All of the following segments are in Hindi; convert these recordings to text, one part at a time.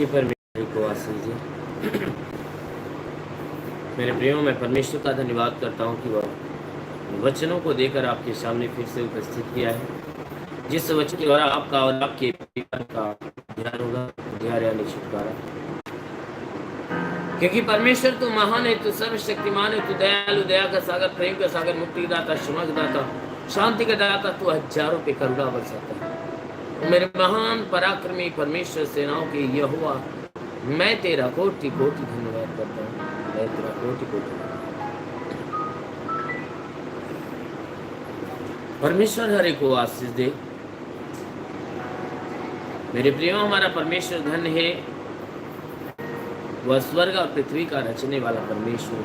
परमेश्वर को आशीष दे। मेरे प्रियो, मैं परमेश्वर का धन्यवाद करता हूँ कि वह वचनों को देकर आपके सामने फिर से उपस्थित किया है, जिस वचन के द्वारा आपका और आपके परिवार का ध्यान होगा, उद्धार यानी छुटकारा। क्योंकि परमेश्वर तू महान है, तू सर्वशक्तिमान है, तू दयालु, दया का सागर, प्रेम का सागर, मुक्ति का दाता, क्षमा का दाता, शांति का दाता, तू हजारों पे करुणा बरसाता है। मेरे महान पराक्रमी परमेश्वर सेनाओं के यहोवा, मैं तेरा कोटि कोटि धन्यवाद करता हूँ। मैं तेरा कोटि कोटि परमेश्वर हर एक को आशीष दे। मेरे प्रियो, हमारा परमेश्वर धन है, वह स्वर्ग और पृथ्वी का रचने वाला परमेश्वर है।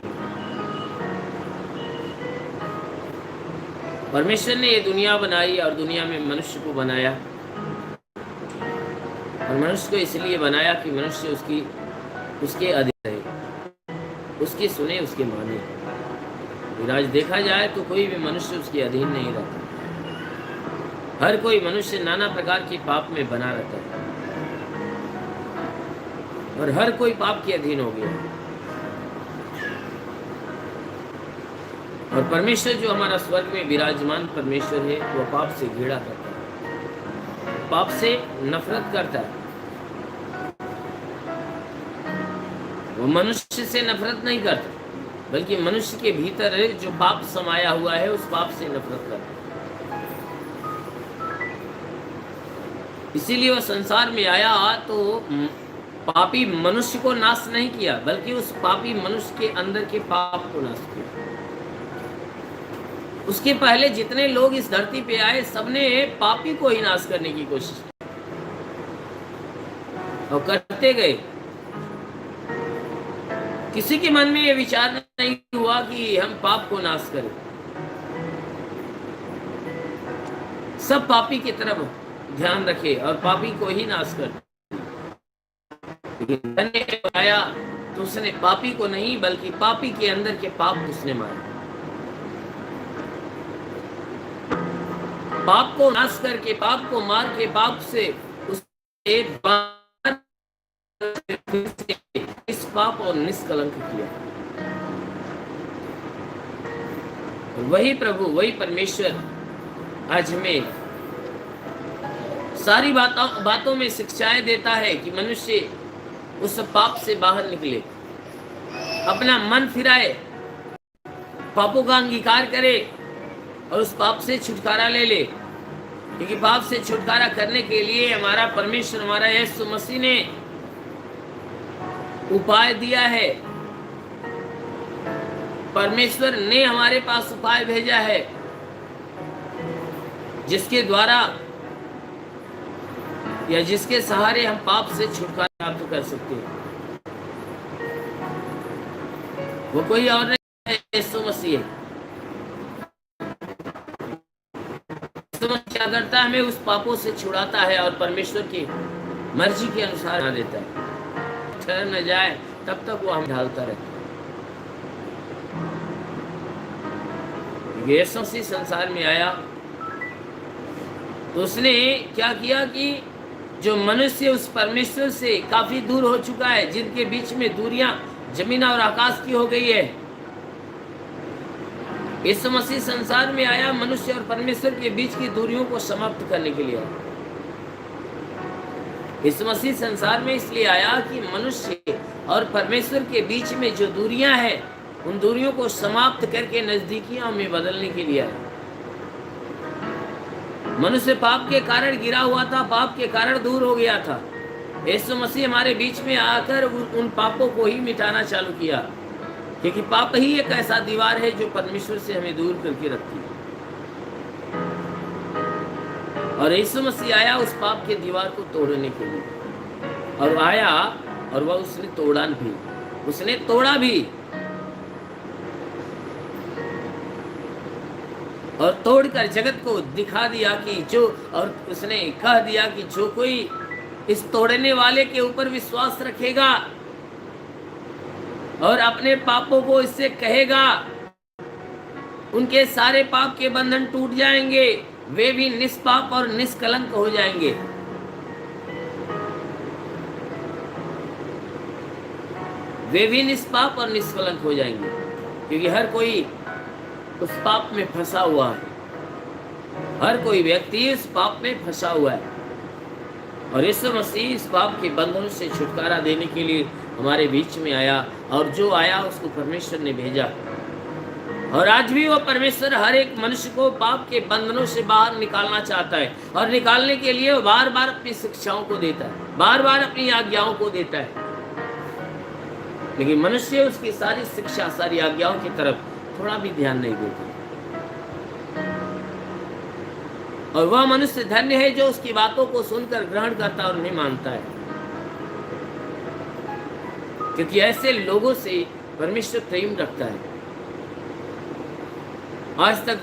परमेश्वर ने ये दुनिया बनाई और दुनिया में मनुष्य को बनाया, और मनुष्य को इसलिए बनाया कि मनुष्य उसके अधीन रहे, उसकी सुने, उसके माने। आज देखा जाए तो कोई भी मनुष्य उसके अधीन नहीं रहता। हर कोई मनुष्य नाना प्रकार के पाप में बना रहता है, और हर कोई पाप के अधीन हो गया। और परमेश्वर जो हमारा स्वर्ग में विराजमान परमेश्वर है, वह पाप से घृणा करता है, पाप से नफरत करता है। वो मनुष्य से नफरत नहीं करता, बल्कि मनुष्य के भीतर जो पाप समाया हुआ है, उस पाप से नफरत करता है। इसीलिए वह संसार में आया तो पापी मनुष्य को नाश नहीं किया, बल्कि उस पापी मनुष्य के अंदर के पाप को नाश किया। उसके पहले जितने लोग इस धरती पे आए, सबने पापी को ही नाश करने की कोशिश की और करते गए। किसी के मन में यह विचार नहीं हुआ कि हम पाप को नाश करें। सब पापी की तरफ ध्यान रखे और पापी को ही नाश कर। लेकिन धन ने आया तो उसने पापी को नहीं, बल्कि पापी के अंदर के पाप उसने मारे। पाप को नाश करके, पाप को मार के, पाप से उसने इस पाप और निष्कलंक किया। वही प्रभु, वही परमेश्वर आज हमें सारी बातों में शिक्षाएं देता है कि मनुष्य उस पाप से बाहर निकले, अपना मन फिराए, पापों का अंगीकार करे और उस पाप से छुटकारा ले ले। क्योंकि पाप से छुटकारा करने के लिए हमारा परमेश्वर, हमारा यीशु मसीह ने उपाय दिया है। परमेश्वर ने हमारे पास उपाय भेजा है, जिसके द्वारा या जिसके सहारे हम पाप से छुटकारा प्राप्त कर सकते हैं। वो कोई और नहीं है, यीशु मसीह है। क्या करता है, हमें उस पापों से छुड़ाता है और परमेश्वर की मर्जी के अनुसार बना देता है। ठहर न जाए तब तक वो हम ढालता रहता है। यीशु मसीह संसार में आया तो उसने क्या किया कि जो मनुष्य उस परमेश्वर से काफी दूर हो चुका है, जिनके बीच में दूरियां जमीन और आकाश की हो गई है, यीशु मसीह संसार में आया मनुष्य और परमेश्वर के बीच की दूरियों को समाप्त करने के लिए। यीशु मसीह संसार में इसलिए आया कि मनुष्य और परमेश्वर के बीच में जो दूरियां हैं, उन दूरियों को समाप्त करके नजदीकियों में बदलने के लिए आया। मनुष्य पाप के कारण गिरा हुआ था, पाप के कारण दूर हो गया था। यीशु मसीह हमारे बीच में आकर उन पापों को ही मिटाना चालू किया, क्योंकि पाप ही एक ऐसा दीवार है जो परमेश्वर से हमें दूर करके रखती है। और यीशु मसीह आया उस पाप की दीवार को तोड़ने के लिए, और आया और वह उसने तोड़ा भी, उसने तोड़ा भी, और तोड़कर जगत को दिखा दिया कि जो, और उसने कह दिया कि जो कोई इस तोड़ने वाले के ऊपर विश्वास रखेगा और अपने पापों को इससे कहेगा, उनके सारे पाप के बंधन टूट जाएंगे, वे भी निष्पाप और निष्कलंक हो जाएंगे। वे भी निष्पाप और निष्कलंक हो जाएंगे, क्योंकि हर कोई उस पाप में फंसा हुआ है, हर कोई व्यक्ति उस पाप में फंसा हुआ है। और यीशु मसीह इस पाप के बंधन से छुटकारा देने के लिए हमारे बीच में आया, और जो आया उसको परमेश्वर ने भेजा। और आज भी वो परमेश्वर हर एक मनुष्य को पाप के बंधनों से बाहर निकालना चाहता है, और निकालने के लिए वो बार बार अपनी शिक्षाओं को देता है, बार बार अपनी आज्ञाओं को देता है। लेकिन मनुष्य उसकी सारी शिक्षा, सारी आज्ञाओं की तरफ थोड़ा भी ध्यान नहीं देता। और वह मनुष्य धन्य है जो उसकी बातों को सुनकर ग्रहण करता और उन्हें मानता है, क्योंकि ऐसे लोगों से परमेश्वर प्रेम रखता है। आज तक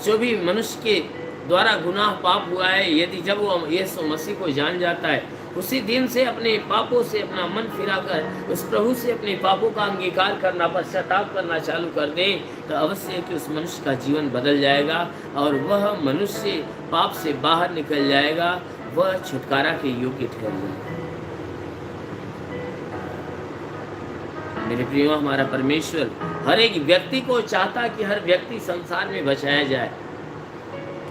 जो भी मनुष्य के द्वारा गुनाह पाप हुआ है, यदि जब वो यीशु मसीह को जान जाता है, उसी दिन से अपने पापों से अपना मन फिराकर उस प्रभु से अपने पापों का अंगीकार करना, पश्चाताप करना चालू कर दे, तो अवश्य है कि उस मनुष्य का जीवन बदल जाएगा और वह मनुष्य पाप से बाहर निकल जाएगा, वह छुटकारा के योग्य ठहर जाएगा। मेरे प्रियो, हमारा परमेश्वर हर एक व्यक्ति को चाहता कि हर व्यक्ति संसार में बचाया जाए,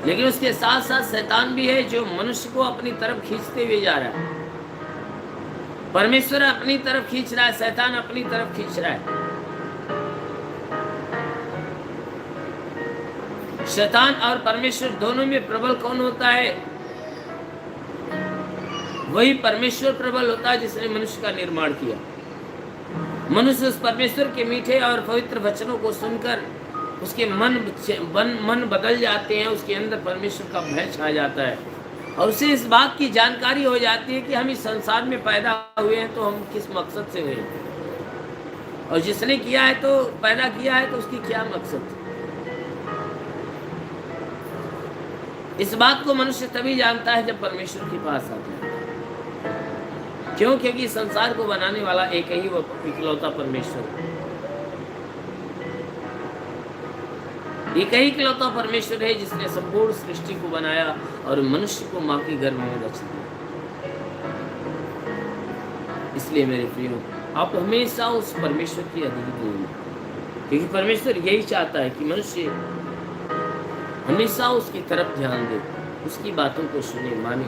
लेकिन उसके साथ साथ शैतान भी है जो मनुष्य को अपनी तरफ खींचते हुए जा रहा है। परमेश्वर अपनी तरफ खींच रहा है, शैतान अपनी तरफ खींच रहा है। शैतान और परमेश्वर दोनों में प्रबल कौन होता है? वही परमेश्वर प्रबल होता है जिसने मनुष्य का निर्माण किया। मनुष्य उस परमेश्वर के मीठे और पवित्र वचनों को सुनकर उसके मन बदल जाते हैं, उसके अंदर परमेश्वर का भय छा जाता है, और उसे इस बात की जानकारी हो जाती है कि हम इस संसार में पैदा हुए हैं तो हम किस मकसद से हुए हैं, और जिसने किया है तो पैदा किया है तो उसकी क्या मकसद है। इस बात को मनुष्य तभी जानता है जब परमेश्वर के पास आता है। क्यों? क्योंकि संसार को बनाने वाला एक ही वो इकलौता परमेश्वर है। एक ही इकलौता परमेश्वर है जिसने संपूर्ण सृष्टि को बनाया और मनुष्य को मां के गर्भ में रच दिया। इसलिए मेरे प्रियो, आप हमेशा उस परमेश्वर की अधीन रहिए, क्योंकि परमेश्वर यही चाहता है कि मनुष्य हमेशा उसकी तरफ ध्यान दे, उसकी बातों को सुने, माने,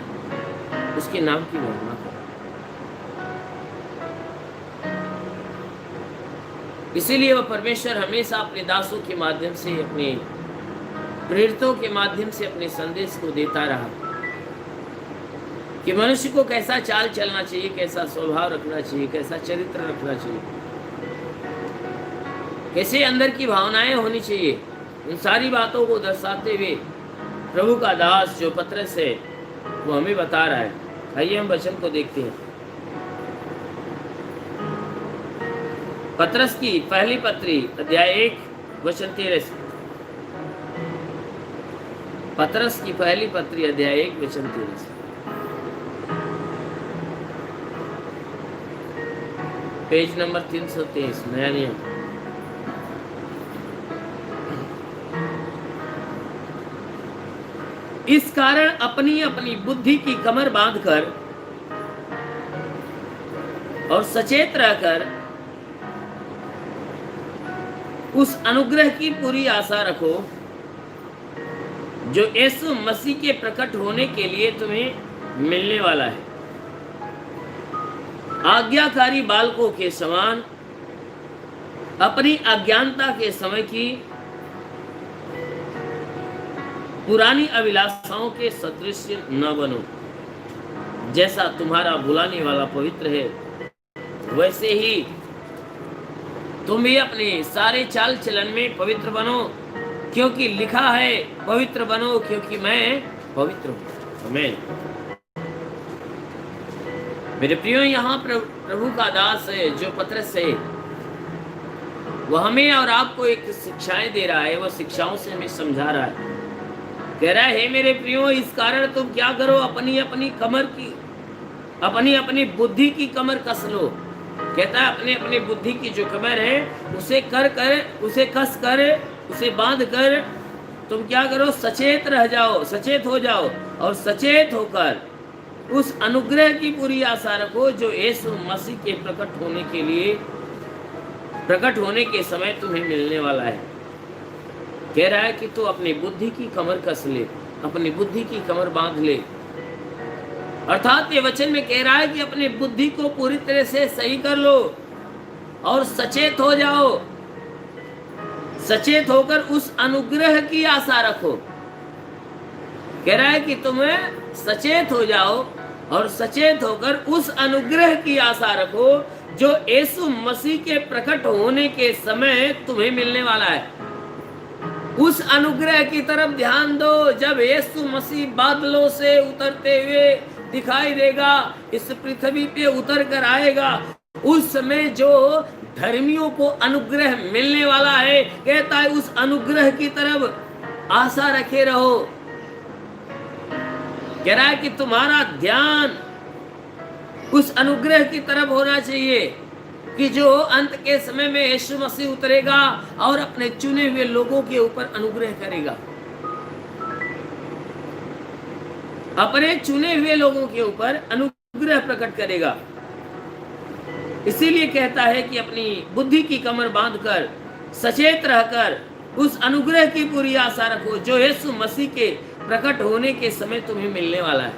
उसके नाम की महिमा करे। इसीलिए वह परमेश्वर हमेशा अपने दासों के माध्यम से, अपने प्रेरितों के माध्यम से अपने संदेश को देता रहा कि मनुष्य को कैसा चाल चलना चाहिए, कैसा स्वभाव रखना चाहिए, कैसा चरित्र रखना चाहिए, कैसे अंदर की भावनाएं होनी चाहिए। उन सारी बातों को दर्शाते हुए प्रभु का दास जो पतरस है वो हमें बता रहा है। आइए हम वचन को देखते हैं। पतरस की पहली पत्री अध्याय 1 वचन 13। पतरस की पहली पत्री अध्याय 1 वचन 13। पेज नंबर 323, नया नियम। इस कारण अपनी अपनी बुद्धि की कमर बांधकर और सचेत रहकर उस अनुग्रह की पूरी आशा रखो जो यीशु मसीह के प्रकट होने के लिए तुम्हें मिलने वाला है। आज्ञाकारी बालकों के समान अपनी अज्ञानता के समय की पुरानी अभिलाषाओं के सदृश न बनो। जैसा तुम्हारा बुलाने वाला पवित्र है, वैसे ही तुम भी अपने सारे चाल चलन में पवित्र बनो, क्योंकि लिखा है, पवित्र बनो क्योंकि मैं पवित्र हूं। आमीन। मेरे प्रियो, यहाँ प्रभु का दास है जो पतरस है, वो हमें और आपको एक शिक्षाएं दे रहा है, वो शिक्षाओं से हमें समझा रहा है। कह रहा है, मेरे प्रियो, इस कारण तुम क्या करो, अपनी अपनी कमर की, अपनी अपनी बुद्धि की कमर कस लो। कहता है अपनी अपनी बुद्धि की जो कमर है उसे उसे कस कर, उसे बांध कर तुम क्या करो, सचेत रह जाओ, सचेत हो जाओ, और सचेत होकर उस अनुग्रह की पूरी आशा रखो जो यीशु मसीह के प्रकट होने के समय तुम्हें मिलने वाला है। कह रहा है कि तू अपनी बुद्धि की कमर कस ले, अपनी बुद्धि की कमर बांध ले। अर्थात ये वचन में कह रहा है कि अपनी बुद्धि को पूरी तरह से सही कर लो और सचेत हो जाओ। सचेत होकर उस अनुग्रह की आशा रखो। कह रहा है कि तुम्हें सचेत हो जाओ और सचेत होकर उस अनुग्रह की आशा रखो जो यीशु मसीह के प्रकट होने के समय तुम्हें मिलने वाला है। उस अनुग्रह की तरफ ध्यान दो जब यीशु मसीह बादलों से उतरते हुए दिखाई देगा, इस पृथ्वी पे उतर कर आएगा। उस समय जो धर्मियों को अनुग्रह मिलने वाला है, कहता है उस अनुग्रह की तरफ आशा रखे रहो। कह रहा है कि तुम्हारा ध्यान उस अनुग्रह की तरफ होना चाहिए कि जो अंत के समय में यीशु मसीह उतरेगा और अपने चुने हुए लोगों के ऊपर अनुग्रह करेगा, अपने चुने हुए लोगों के ऊपर अनुग्रह प्रकट करेगा। इसीलिए कहता है कि अपनी बुद्धि की कमर बांधकर सचेत रहकर उस अनुग्रह की पूरी आशा रखो जो यीशु मसीह के प्रकट होने के समय तुम्हें मिलने वाला है।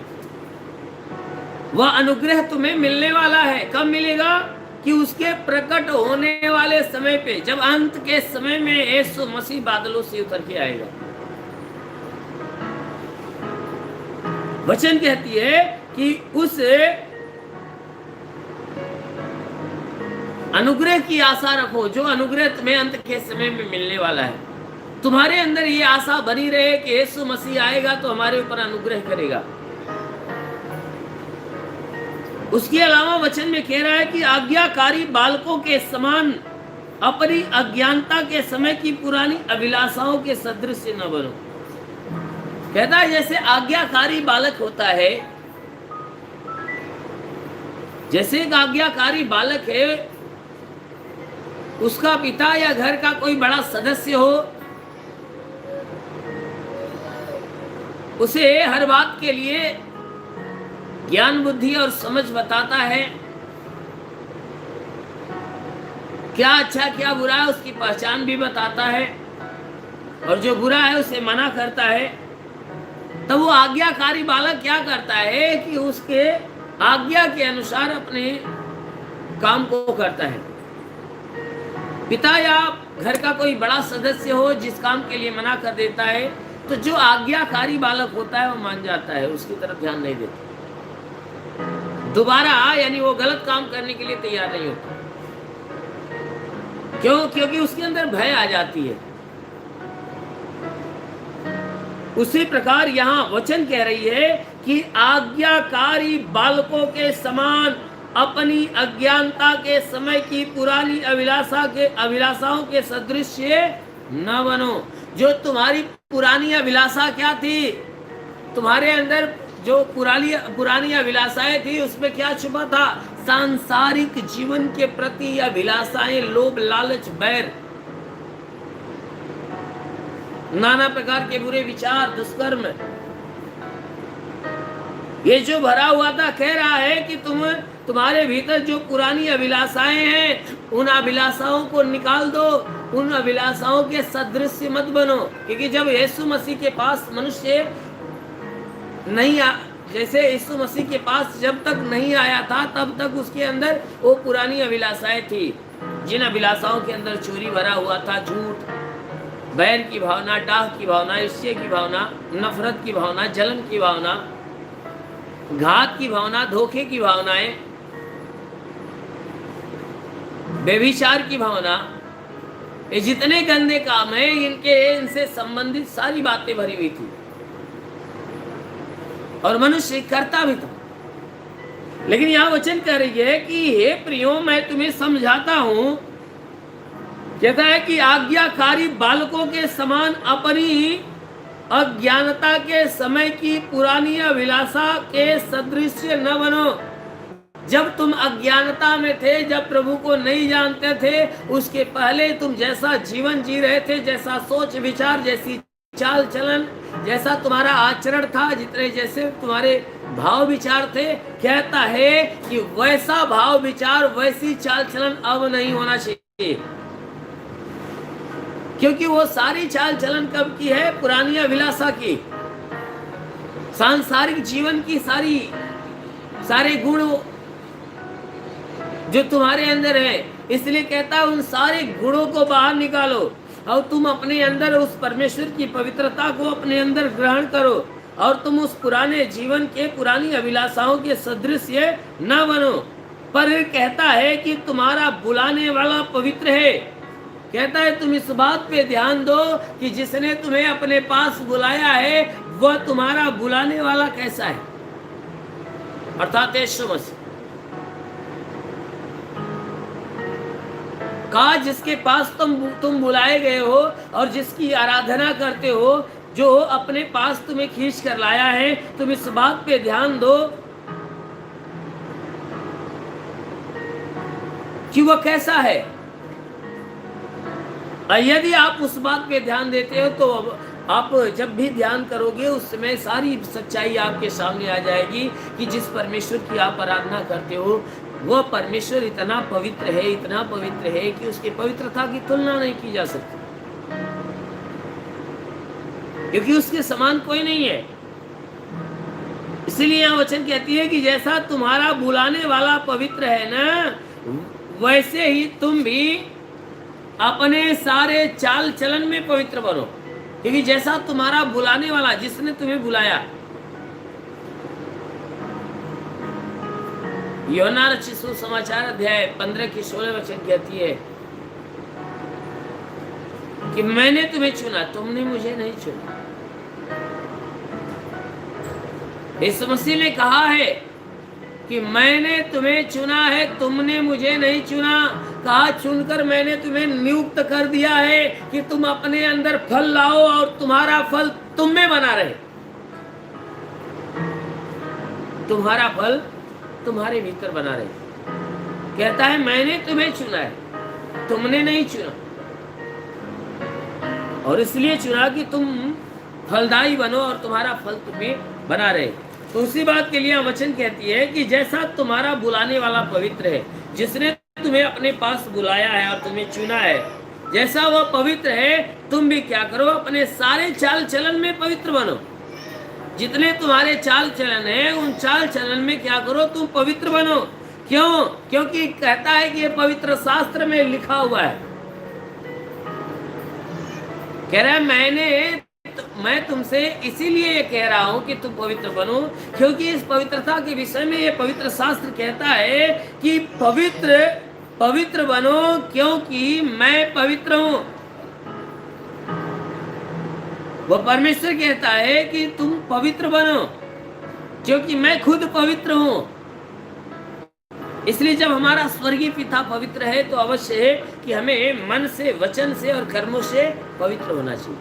वह अनुग्रह तुम्हें मिलने वाला है। कब मिलेगा? कि उसके प्रकट होने वाले समय पे, जब अंत के समय में यीशु मसीह बादलों से उतर के आएगा। वचन कहती है कि उस अनुग्रह की आशा रखो जो अनुग्रह तुम्हें अंत के समय में मिलने वाला है। तुम्हारे अंदर ये आशा बनी रहे कि यीशु मसीह आएगा तो हमारे ऊपर अनुग्रह करेगा। उसके अलावा वचन में कह रहा है कि आज्ञाकारी बालकों के समान अपनी अज्ञानता के समय की पुरानी अभिलाषाओं के सदृश न बनो। कहता है जैसे आज्ञाकारी बालक होता है, जैसे एक आज्ञाकारी बालक है, उसका पिता या घर का कोई बड़ा सदस्य हो, उसे हर बात के लिए ज्ञान बुद्धि और समझ बताता है, क्या अच्छा क्या बुरा है उसकी पहचान भी बताता है, और जो बुरा है उसे मना करता है। तब वो आज्ञाकारी बालक क्या करता है कि उसके आज्ञा के अनुसार अपने काम को करता है। पिता या घर का कोई बड़ा सदस्य हो जिस काम के लिए मना कर देता है, तो जो आज्ञाकारी बालक होता है वो मान जाता है, उसकी तरफ ध्यान नहीं देता, दोबारा यानी वो गलत काम करने के लिए तैयार नहीं होता। क्यों? क्योंकि उसके अंदर भय आ जाती है। उसी प्रकार यहाँ वचन कह रही है कि आज्ञाकारी बालकों के समान अपनी अज्ञानता के समय की पुरानी अभिलाषाओं के सदृश न बनो। जो तुम्हारी पुरानी अभिलाषा क्या थी? तुम्हारे अंदर जो पुरानी अभिलाषाएं थी उसमें क्या छुपा था? सांसारिक जीवन के प्रति अभिलाषाएं, लोभ, लालच, बैर, नाना प्रकार के बुरे विचार, दुष्कर्म, ये जो भरा हुआ था। कह रहा है कि तुम्हारे भीतर जो पुरानी अभिलाषाएं हैं उन अभिलाषाओं को निकाल दो, उन अभिलाषाओं के सदृश मत बनो। क्योंकि जब यीशु मसीह के पास मनुष्य नहीं जैसे यीशु मसीह के पास जब तक नहीं आया था तब तक उसके अंदर वो पुरानी अभिलाषाएं थी, जिन अभिलाषाओं के अंदर चोरी भरा हुआ था, झूठ, बैर की भावना, डाह की भावना, ईर्ष्या की भावना, नफरत की भावना, जलन की भावना, घात की भावना, धोखे की भावनाएं, व्यभिचार की भावना, ये जितने गंदे काम है इनसे संबंधित सारी बातें भरी हुई थी। और मनुष्य करता भी था। लेकिन यह वचन कह रही है कि हे प्रियो, मैं तुम्हें समझाता हूं, कहता है कि आज्ञाकारी बालकों के समान अपनी अज्ञानता के समय की पुरानी अभिलाषा के सदृश न बनो। जब तुम अज्ञानता में थे, जब प्रभु को नहीं जानते थे, उसके पहले तुम जैसा जीवन जी रहे थे, जैसा सोच विचार, जैसी चाल चलन, जैसा तुम्हारा आचरण था, जितने जैसे तुम्हारे भाव विचार थे, कहता है कि वैसा भाव विचार, वैसी चाल चलन अब नहीं होना चाहिए। क्योंकि वो सारी चाल चलन कब की है? पुरानी अभिलाषा की, सांसारिक जीवन की सारे गुण जो तुम्हारे अंदर है। इसलिए कहता है उन सारे गुणों को बाहर निकालो और तुम अपने अंदर उस परमेश्वर की पवित्रता को अपने अंदर ग्रहण करो और तुम उस पुराने जीवन के, पुरानी अभिलाषाओं के सदृश न बनो। पर कहता है कि तुम्हारा बुलाने वाला पवित्र है। कहता है तुम इस बात पे ध्यान दो कि जिसने तुम्हें अपने पास बुलाया है वह तुम्हारा बुलाने वाला कैसा है, अर्थात यीशु मसीह का, जिसके पास तुम बुलाए गए हो और जिसकी आराधना करते हो, जो अपने पास तुम्हें खींच कर लाया है। तुम इस बात पे ध्यान दो कि वह कैसा है। यदि आप उस बात पे ध्यान देते हो तो आप जब भी ध्यान करोगे उस समय सारी सच्चाई आपके सामने आ जाएगी कि जिस परमेश्वर की आप आराधना करते हो वह परमेश्वर इतना पवित्र है, इतना पवित्र है कि उसकी पवित्रता की तुलना नहीं की जा सकती, क्योंकि उसके समान कोई नहीं है। इसीलिए यह वचन कहती है कि जैसा तुम्हारा बुलाने वाला पवित्र है ना, वैसे ही तुम भी अपने सारे चाल चलन में पवित्र बनो। क्योंकि जैसा तुम्हारा बुलाने वाला, जिसने तुम्हें बुलाया, यूहन्ना रचित सुसमाचार अध्याय 15 की 16 वचन कहती है कि मैंने तुम्हें चुना, तुमने मुझे नहीं चुना। यीशु मसीह ने कहा है कि मैंने तुम्हें चुना है, तुमने मुझे नहीं चुना। कहा चुनकर मैंने तुम्हें नियुक्त कर दिया है कि तुम अपने अंदर फल लाओ और तुम्हारा फल तुम में बना रहे, तुम्हारा फल तुम्हारे भीतर बना रहे। कहता है मैंने तुम्हें चुना है, तुमने नहीं चुना, और इसलिए चुना कि तुम फलदायी बनो और तुम्हारा फल तुम्हें बना रहे। तो उसी बात के लिए वचन कहती है कि जैसा तुम्हारा बुलाने वाला पवित्र है, जिसने तुम्हें अपने पास बुलाया है और तुम्हें चुना है, जैसा वह पवित्र है, तुम भी क्या करो, अपने सारे चाल चलन में पवित्र बनो। जितने तुम्हारे चाल चलन है उन चाल चलन में क्या करो, तुम पवित्र बनो। क्यों? क्योंकि कहता है कि ये पवित्र शास्त्र में लिखा हुआ है। कह रहा है मैं तुमसे इसीलिए ये कह रहा हूं कि तुम पवित्र बनो, क्योंकि इस पवित्रता के विषय में ये पवित्र शास्त्र कहता है कि पवित्र बनो क्योंकि मैं पवित्र हूं। वह परमेश्वर कहता है कि तुम पवित्र बनो क्योंकि मैं खुद पवित्र हूं। इसलिए जब हमारा स्वर्गीय पिता पवित्र है तो अवश्य है कि हमें मन से, वचन से और कर्मों से पवित्र होना चाहिए।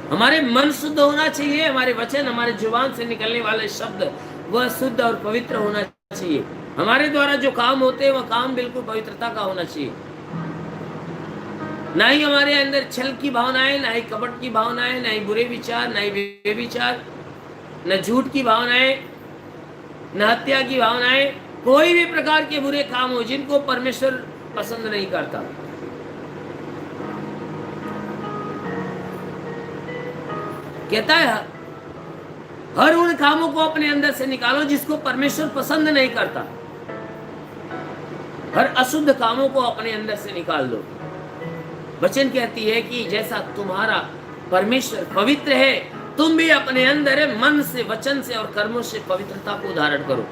हमारे मन शुद्ध होना चाहिए, हमारे वचन, हमारे जुबान से निकलने वाले शब्द वह शुद्ध और पवित्र होना चाहिए। हमारे द्वारा जो काम होते हैं वह काम बिल्कुल पवित्रता का होना चाहिए। ना ही हमारे अंदर छल की भावनाएं, ना ही कपट की भावनाएं, ना ही बुरे विचार, ना ही व्यभिचार, न झूठ की भावनाएं, न हत्या की भावनाएं, कोई भी प्रकार के बुरे काम हो जिनको परमेश्वर पसंद नहीं करता। कहता है हर उन कामों को अपने अंदर से निकालो जिसको परमेश्वर पसंद नहीं करता। हर अशुद्ध कामों को अपने अंदर से निकाल दो। वचन कहती है कि जैसा तुम्हारा परमेश्वर पवित्र है, तुम भी अपने अंदर मन से, वचन से और कर्मों से पवित्रता को धारण करो।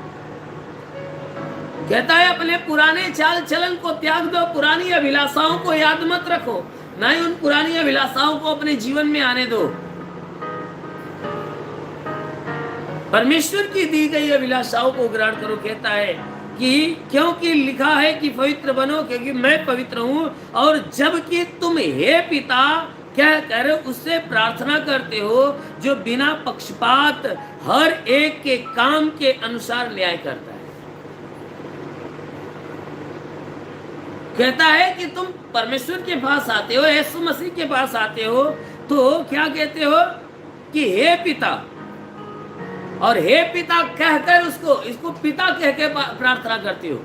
कहता है अपने पुराने चाल चलन को त्याग दो, पुरानी अभिलाषाओं को याद मत रखो, ना ही उन पुरानी अभिलाषाओं को अपने जीवन में आने दो। परमेश्वर की दी गई अभिलाषाओं को ग्रहण करो। कहता है कि क्योंकि लिखा है कि पवित्र बनो क्योंकि मैं पवित्र हूं, और जबकि तुम हे पिता कहकर उससे प्रार्थना करते हो जो बिना पक्षपात हर एक के काम के अनुसार न्याय करता है। कहता है कि तुम परमेश्वर के पास आते हो, यीशु मसीह के पास आते हो, तो क्या कहते हो कि हे पिता, और हे पिता कहकर इसको पिता कहकर प्रार्थना करते हो।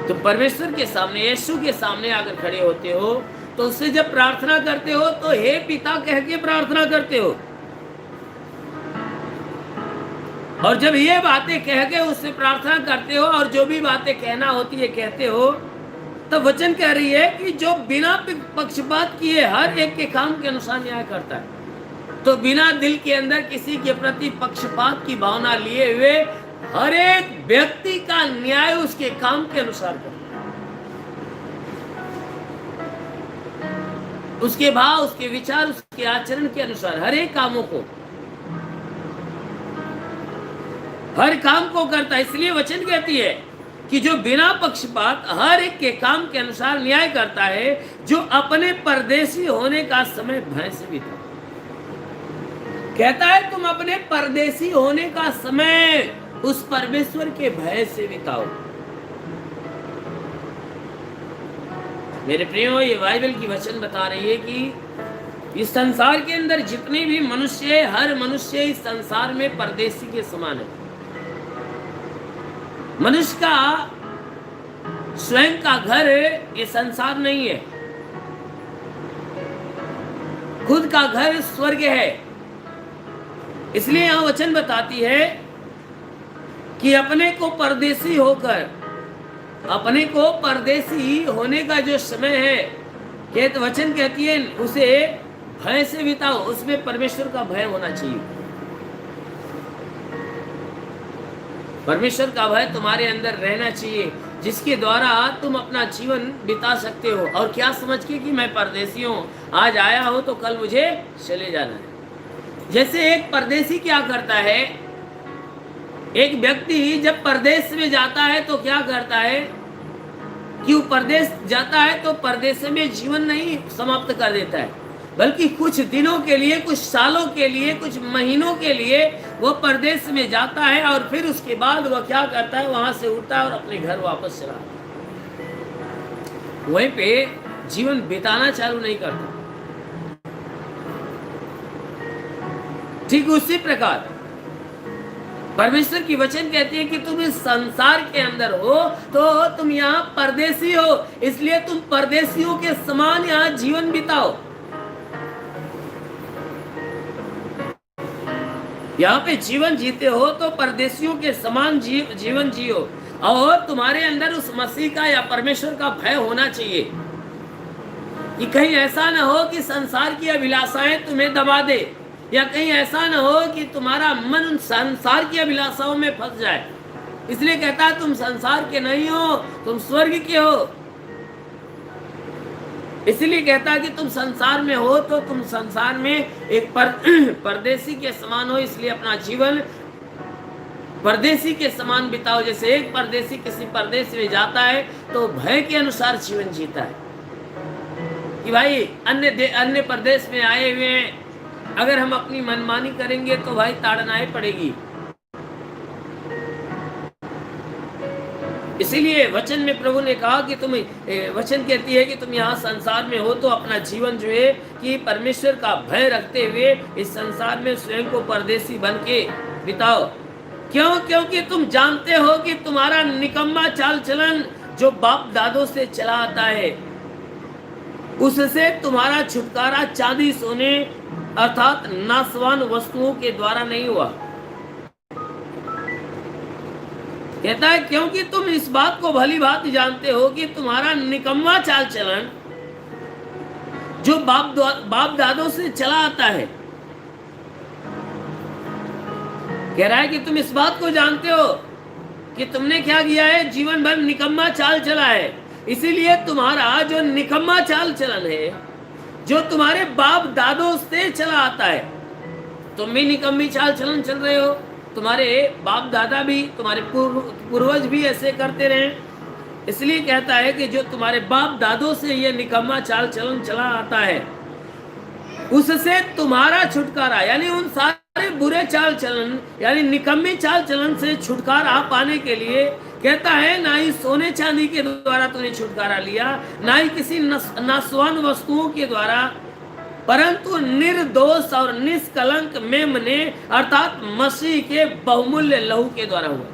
तो परमेश्वर के सामने, यीशु के सामने अगर खड़े होते हो तो उससे जब प्रार्थना करते हो तो हे पिता कह के प्रार्थना करते हो, और जब ये बातें कह के उससे प्रार्थना करते हो और जो भी बातें कहना होती है कहते हो, तो वचन कह रही है कि जो बिना पक्षपात किए हर एक के काम के अनुसार न्याय करता है। तो बिना दिल के अंदर किसी के प्रति पक्षपात की भावना लिए हुए हर एक व्यक्ति का न्याय उसके काम के अनुसार करता है, उसके भाव, उसके विचार, उसके आचरण के अनुसार हर एक कामों को, हर काम को करता है। इसलिए वचन कहती है कि जो बिना पक्षपात हर एक के काम के अनुसार न्याय करता है, जो अपने परदेशी होने का समय भय से बिता। कहता है तुम अपने परदेशी होने का समय उस परमेश्वर के भय से बिताओ। मेरे प्रियो, ये बाइबल की वचन बता रही है कि इस संसार के अंदर जितने भी मनुष्य, हर मनुष्य इस संसार में परदेशी के समान है। मनुष्य का स्वयं का घर ये संसार नहीं है, खुद का घर स्वर्ग है। इसलिए यहां वचन बताती है कि अपने को परदेशी होकर, अपने को परदेशी होने का जो समय है, वचन कहती है उसे भय से बिताओ। उसमें परमेश्वर का भय होना चाहिए। परमेश्वर का भय तुम्हारे अंदर रहना चाहिए, जिसके द्वारा तुम अपना जीवन बिता सकते हो। और क्या समझ के कि मैं परदेशी हूं, आज आया हो तो कल मुझे चले जाना है। जैसे एक परदेशी क्या करता है, एक व्यक्ति जब परदेश में जाता है तो क्या करता है कि वो परदेश जाता है तो परदेश में जीवन नहीं समाप्त कर देता है, बल्कि कुछ दिनों के लिए, कुछ सालों के लिए, कुछ महीनों के लिए वो परदेश में जाता है, और फिर उसके बाद वह क्या करता है, वहां से उठता है और अपने घर वापस चला आता है। वहीं पे जीवन बिताना चालू नहीं करता। ठीक उसी प्रकार परमेश्वर की वचन कहती है कि तुम इस संसार के अंदर हो तो तुम यहाँ परदेशी हो, इसलिए तुम परदेशियों के समान यहाँ जीवन बिताओ। यहाँ पे जीवन जीते हो तो परदेशियों के समान जीवन जियो, और तुम्हारे अंदर उस मसीह का या परमेश्वर का भय होना चाहिए कि कहीं ऐसा ना हो कि संसार की अभिलाषाएं तुम्हें दबा दे, या कहीं ऐसा ना हो कि तुम्हारा मन संसार की अभिलाषाओं में फंस जाए। इसलिए कहता है तुम संसार के नहीं हो, तुम स्वर्ग के हो। इसलिए कहता है कि तुम संसार में हो तो तुम संसार में एक परदेशी के समान हो, इसलिए अपना जीवन परदेशी के समान बिताओ। जैसे एक परदेशी किसी परदेश में जाता है तो भय के अनुसार जीवन जीता है कि भाई अन्य प्रदेश में आए हुए हैं, अगर हम अपनी मनमानी करेंगे तो भाई ताड़नाएं पड़ेगी। इसीलिए वचन में प्रभु ने कहा कि तुम, वचन कहती है कि तुम यहाँ संसार में हो तो अपना जीवन जो है कि परमेश्वर का भय रखते हुए इस संसार में स्वयं को परदेशी बन के बिताओ। क्यों? क्योंकि तुम जानते हो कि तुम्हारा निकम्मा चाल चलन जो बाप दादों से चला आता है, उससे तुम्हारा छुटकारा चांदी सोने अर्थात नाशवान वस्तुओं के द्वारा नहीं हुआ। कहता है क्योंकि तुम इस बात को भली भांति जानते हो कि तुम्हारा निकम्मा चाल चलन जो बाप दादों से चला आता है। कह रहा है कि तुम इस बात को जानते हो कि तुमने क्या किया है, जीवन भर निकम्मा चाल चला है। इसीलिए तुम्हारा जो निकम्मा चाल चलन है, जो तुम्हारे बाप दादों से चला आता है, तुम भी निकम्मी चाल चलन चल रहे हो, तुम्हारे बाप दादा भी, तुम्हारे पूर्वज भी ऐसे करते रहे। इसलिए कहता है कि जो तुम्हारे बाप दादों से ये निकम्मा चाल चलन चला आता है, उससे तुम्हारा छुटकारा, यानी उन सारे बुरे चाल चलन यानी निकम्मी चाल चलन से छुटकारा पाने के लिए कहता है, ना ही सोने चांदी के द्वारा तूने छुटकारा लिया, ना ही किसी नासवान वस्तुओं के द्वारा, परंतु निर्दोष और निष्कलंक मेमने अर्थात मसीह के बहुमूल्य लहू के द्वारा हुआ।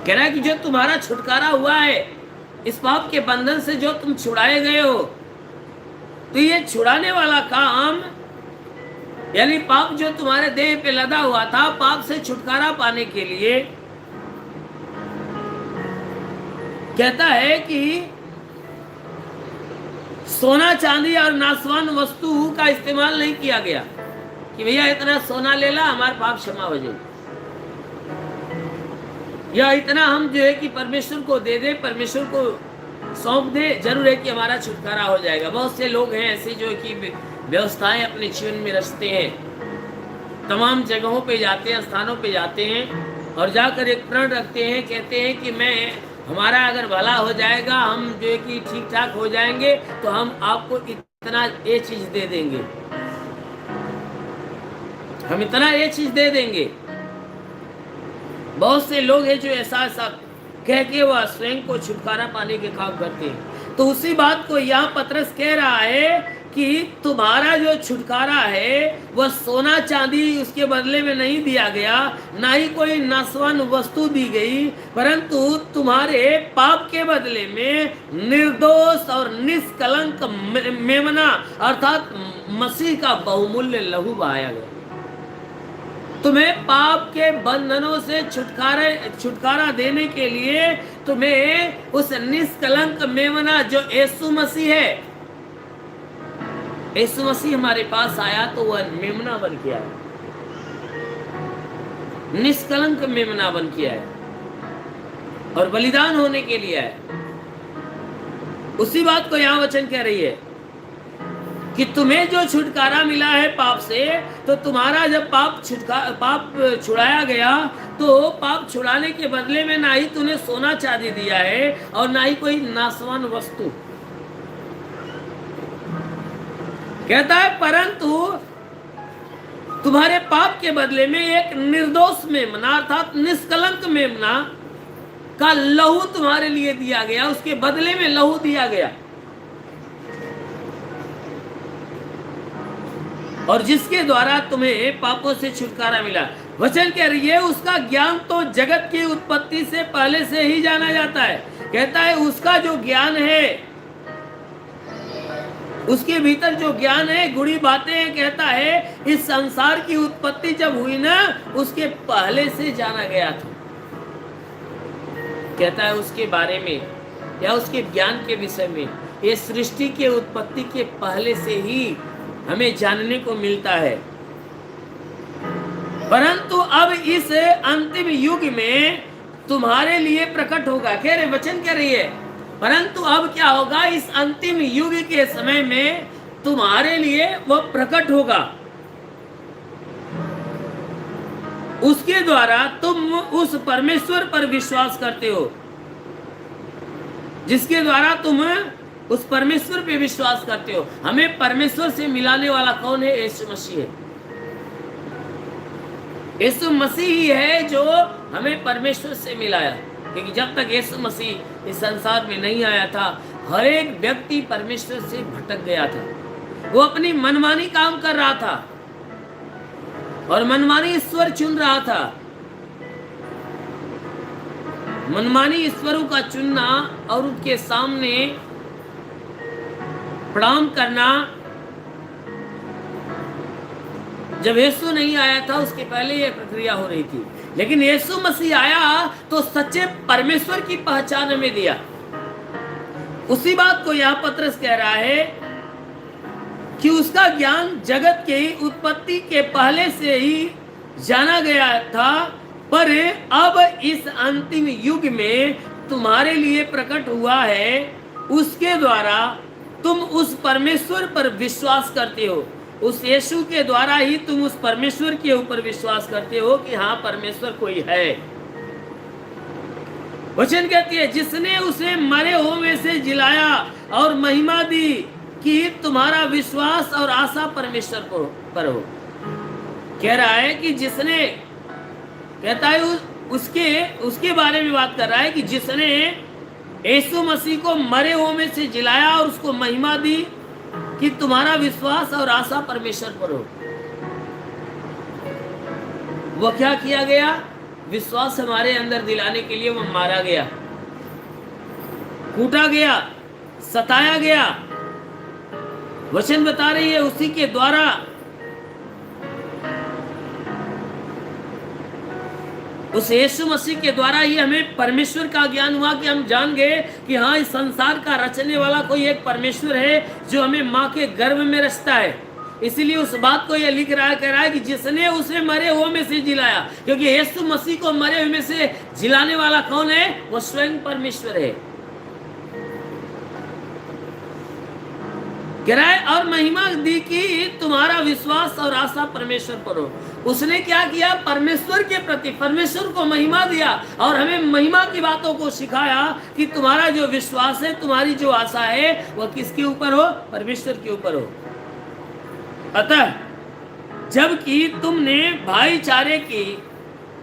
कह रहा है कि जो तुम्हारा छुटकारा हुआ है, इस पाप के बंधन से जो तुम छुड़ाए गए हो, तो ये छुड़ाने वाला काम, यानी पाप जो तुम्हारे देह पे लदा हुआ था, पाप से छुटकारा पाने के लिए कहता है कि सोना चांदी और नासवान वस्तु का इस्तेमाल नहीं किया गया कि भैया इतना सोना ले ला हमारे पाप क्षमा हो जाए, या इतना हम जो है कि परमेश्वर को दे दे, परमेश्वर को सौंप दे, जरूर है कि हमारा छुटकारा हो जाएगा। बहुत से लोग हैं ऐसे जो कि व्यवस्थाएं अपने जीवन में रचते हैं, तमाम जगहों पे जाते हैं, स्थानों पे जाते हैं और जाकर एक प्रण रखते हैं, कहते हैं कि हमारा अगर भला हो जाएगा, हम जो है कि ठीक ठाक हो जाएंगे, तो हम आपको इतना ये चीज दे देंगे, हम इतना ये चीज दे देंगे। बहुत से लोग हैं जो ऐसा कह के वह स्वयं को छुटकारा पाने के काम करते हैं। तो उसी बात को यहाँ पतरस कह रहा है कि तुम्हारा जो छुटकारा है वह सोना चांदी उसके बदले में नहीं दिया गया, ना ही कोई नासवान वस्तु दी गई, परंतु तुम्हारे पाप के बदले में निर्दोष और निष्कलंक मेमना अर्थात मसीह का बहुमूल्य लहू बहाया गया। तुम्हें पाप के बंधनों से छुटकारा देने के लिए तुम्हें उस निष्कलंक मेमना जो यीशु मसीह है, यीशु मसीह हमारे पास आया तो वह मेमना बन के आया, निष्कलंक मेमना बन के आया और बलिदान होने के लिए आया। उसी बात को यहाँ वचन कह रही है कि तुम्हें जो छुटकारा मिला है पाप से, तो तुम्हारा जब पाप छुड़ाया गया, तो पाप छुड़ाने के बदले में ना ही तूने सोना चांदी दिया है और ना ही कोई नासवान वस्तु। कहता है परंतु तुम्हारे पाप के बदले में एक निर्दोष मेमना अर्थात निष्कलंक मेमना का लहू तुम्हारे लिए दिया गया, उसके बदले में लहू दिया गया, और जिसके द्वारा तुम्हें पापों से छुटकारा मिला। वचन कह रही है उसका ज्ञान तो जगत की उत्पत्ति से पहले से ही जाना जाता है। कहता है उसका जो ज्ञान है, उसके भीतर जो ज्ञान है, गुड़ी बातें हैं, कहता है इस संसार की उत्पत्ति जब हुई ना, उसके पहले से जाना गया था। कहता है उसके बारे में या उसके ज्ञान के विषय में, ये सृष्टि के उत्पत्ति के पहले से ही हमें जानने को मिलता है। परंतु अब इस अंतिम युग में तुम्हारे लिए प्रकट होगा। कह रहे वचन कह रही है परंतु अब क्या होगा, इस अंतिम युग के समय में तुम्हारे लिए वह प्रकट होगा, उसके द्वारा तुम उस परमेश्वर पर विश्वास करते हो, जिसके द्वारा तुम उस परमेश्वर पे विश्वास करते हो। हमें परमेश्वर से मिलाने वाला कौन है? यीशु मसीह है। यीशु मसीह ही है जो हमें परमेश्वर से मिलाया, क्योंकि जब तक यीशु मसीह इस संसार में नहीं आया था, हर एक व्यक्ति परमेश्वर से भटक गया था। वो अपनी मनमानी काम कर रहा था और मनमानी ईश्वर चुन रहा था। मनमानी ईश्वरों का चुनना और उनके सामने प्रणाम करना, जब यीशु नहीं आया था उसके पहले यह प्रक्रिया हो रही थी। लेकिन यीशु मसीह आया तो सच्चे परमेश्वर की पहचान हमें दिया। उसी बात को यहाँ पतरस कह रहा है कि उसका ज्ञान जगत की उत्पत्ति के पहले से ही जाना गया था, पर अब इस अंतिम युग में तुम्हारे लिए प्रकट हुआ है। उसके द्वारा तुम उस परमेश्वर पर विश्वास करते हो उस यीशु के द्वारा ही तुम उस परमेश्वर के ऊपर विश्वास करते हो कि हाँ परमेश्वर कोई है। वचन कहती है जिसने उसे मरे हुए में से जिलाया और महिमा दी कि तुम्हारा विश्वास और आशा परमेश्वर पर हो। कह रहा है कि जिसने, कहता है उसके बारे में बात कर रहा है कि जिसने यीशु मसीह को मरे हुए में से जिलाया और उसको महिमा दी कि तुम्हारा विश्वास और आशा परमेश्वर पर हो। वो क्या किया गया? विश्वास हमारे अंदर दिलाने के लिए वो मारा गया, कूटा गया, सताया गया। वचन बता रही है उसी के द्वारा उस यीशु मसीह के द्वारा ही हमें परमेश्वर का ज्ञान हुआ कि हम जान गए कि हाँ इस संसार का रचने वाला कोई एक परमेश्वर है जो हमें माँ के गर्भ में रचता है। इसीलिए उस बात को यह लिख रहा है, कह रहा है कि जिसने उसे मरे हुए में से जिलाया, क्योंकि यीशु मसीह को मरे हुए में से जिलाने वाला कौन है? वो स्वयं परमेश्वर है। कह रहा है और महिमा दी कि तुम्हारा विश्वास और आशा परमेश्वर पर हो। उसने क्या किया? परमेश्वर के प्रति परमेश्वर को महिमा दिया और हमें महिमा की बातों को सिखाया कि तुम्हारा जो विश्वास है, तुम्हारी जो आशा है, वह किसके ऊपर हो? परमेश्वर के ऊपर हो। अतः जबकि तुमने भाईचारे की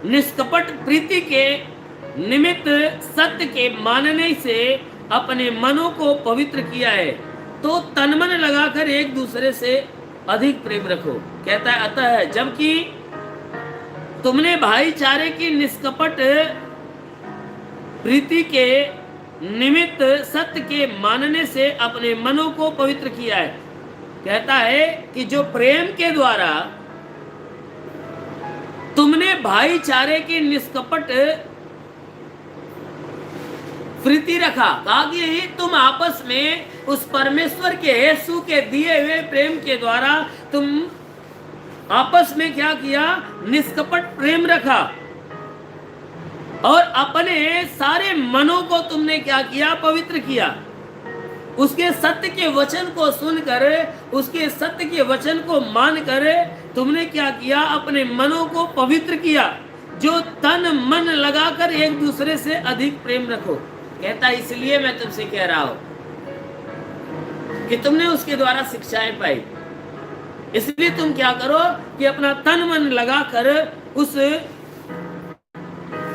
निष्कपट प्रीति के निमित्त सत्य के मानने से अपने मनों को पवित्र किया है, तो तन मन लगाकर एक दूसरे से अधिक प्रेम रखो। कहता है अतः जबकि तुमने भाईचारे की निष्कपट प्रीति के निमित्त सत्य के मानने से अपने मनों को पवित्र किया है। कहता है कि जो प्रेम के द्वारा तुमने भाईचारे की निष्कपट प्रीति रखा, कहा कि तुम आपस में उस परमेश्वर के यीशु के दिए हुए प्रेम के द्वारा तुम आपस में क्या किया? निष्कपट प्रेम रखा और अपने सारे मनों को तुमने क्या किया? पवित्र किया। उसके सत्य के वचन को सुनकर, उसके सत्य के वचन को मानकर तुमने क्या किया? अपने मनों को पवित्र किया। जो तन मन लगाकर एक दूसरे से अधिक प्रेम रखो। कहता है इसलिए मैं तुमसे कह रहा हूं कि तुमने उसके द्वारा शिक्षाएं पाई, इसलिए तुम क्या करो कि अपना तन मन लगाकर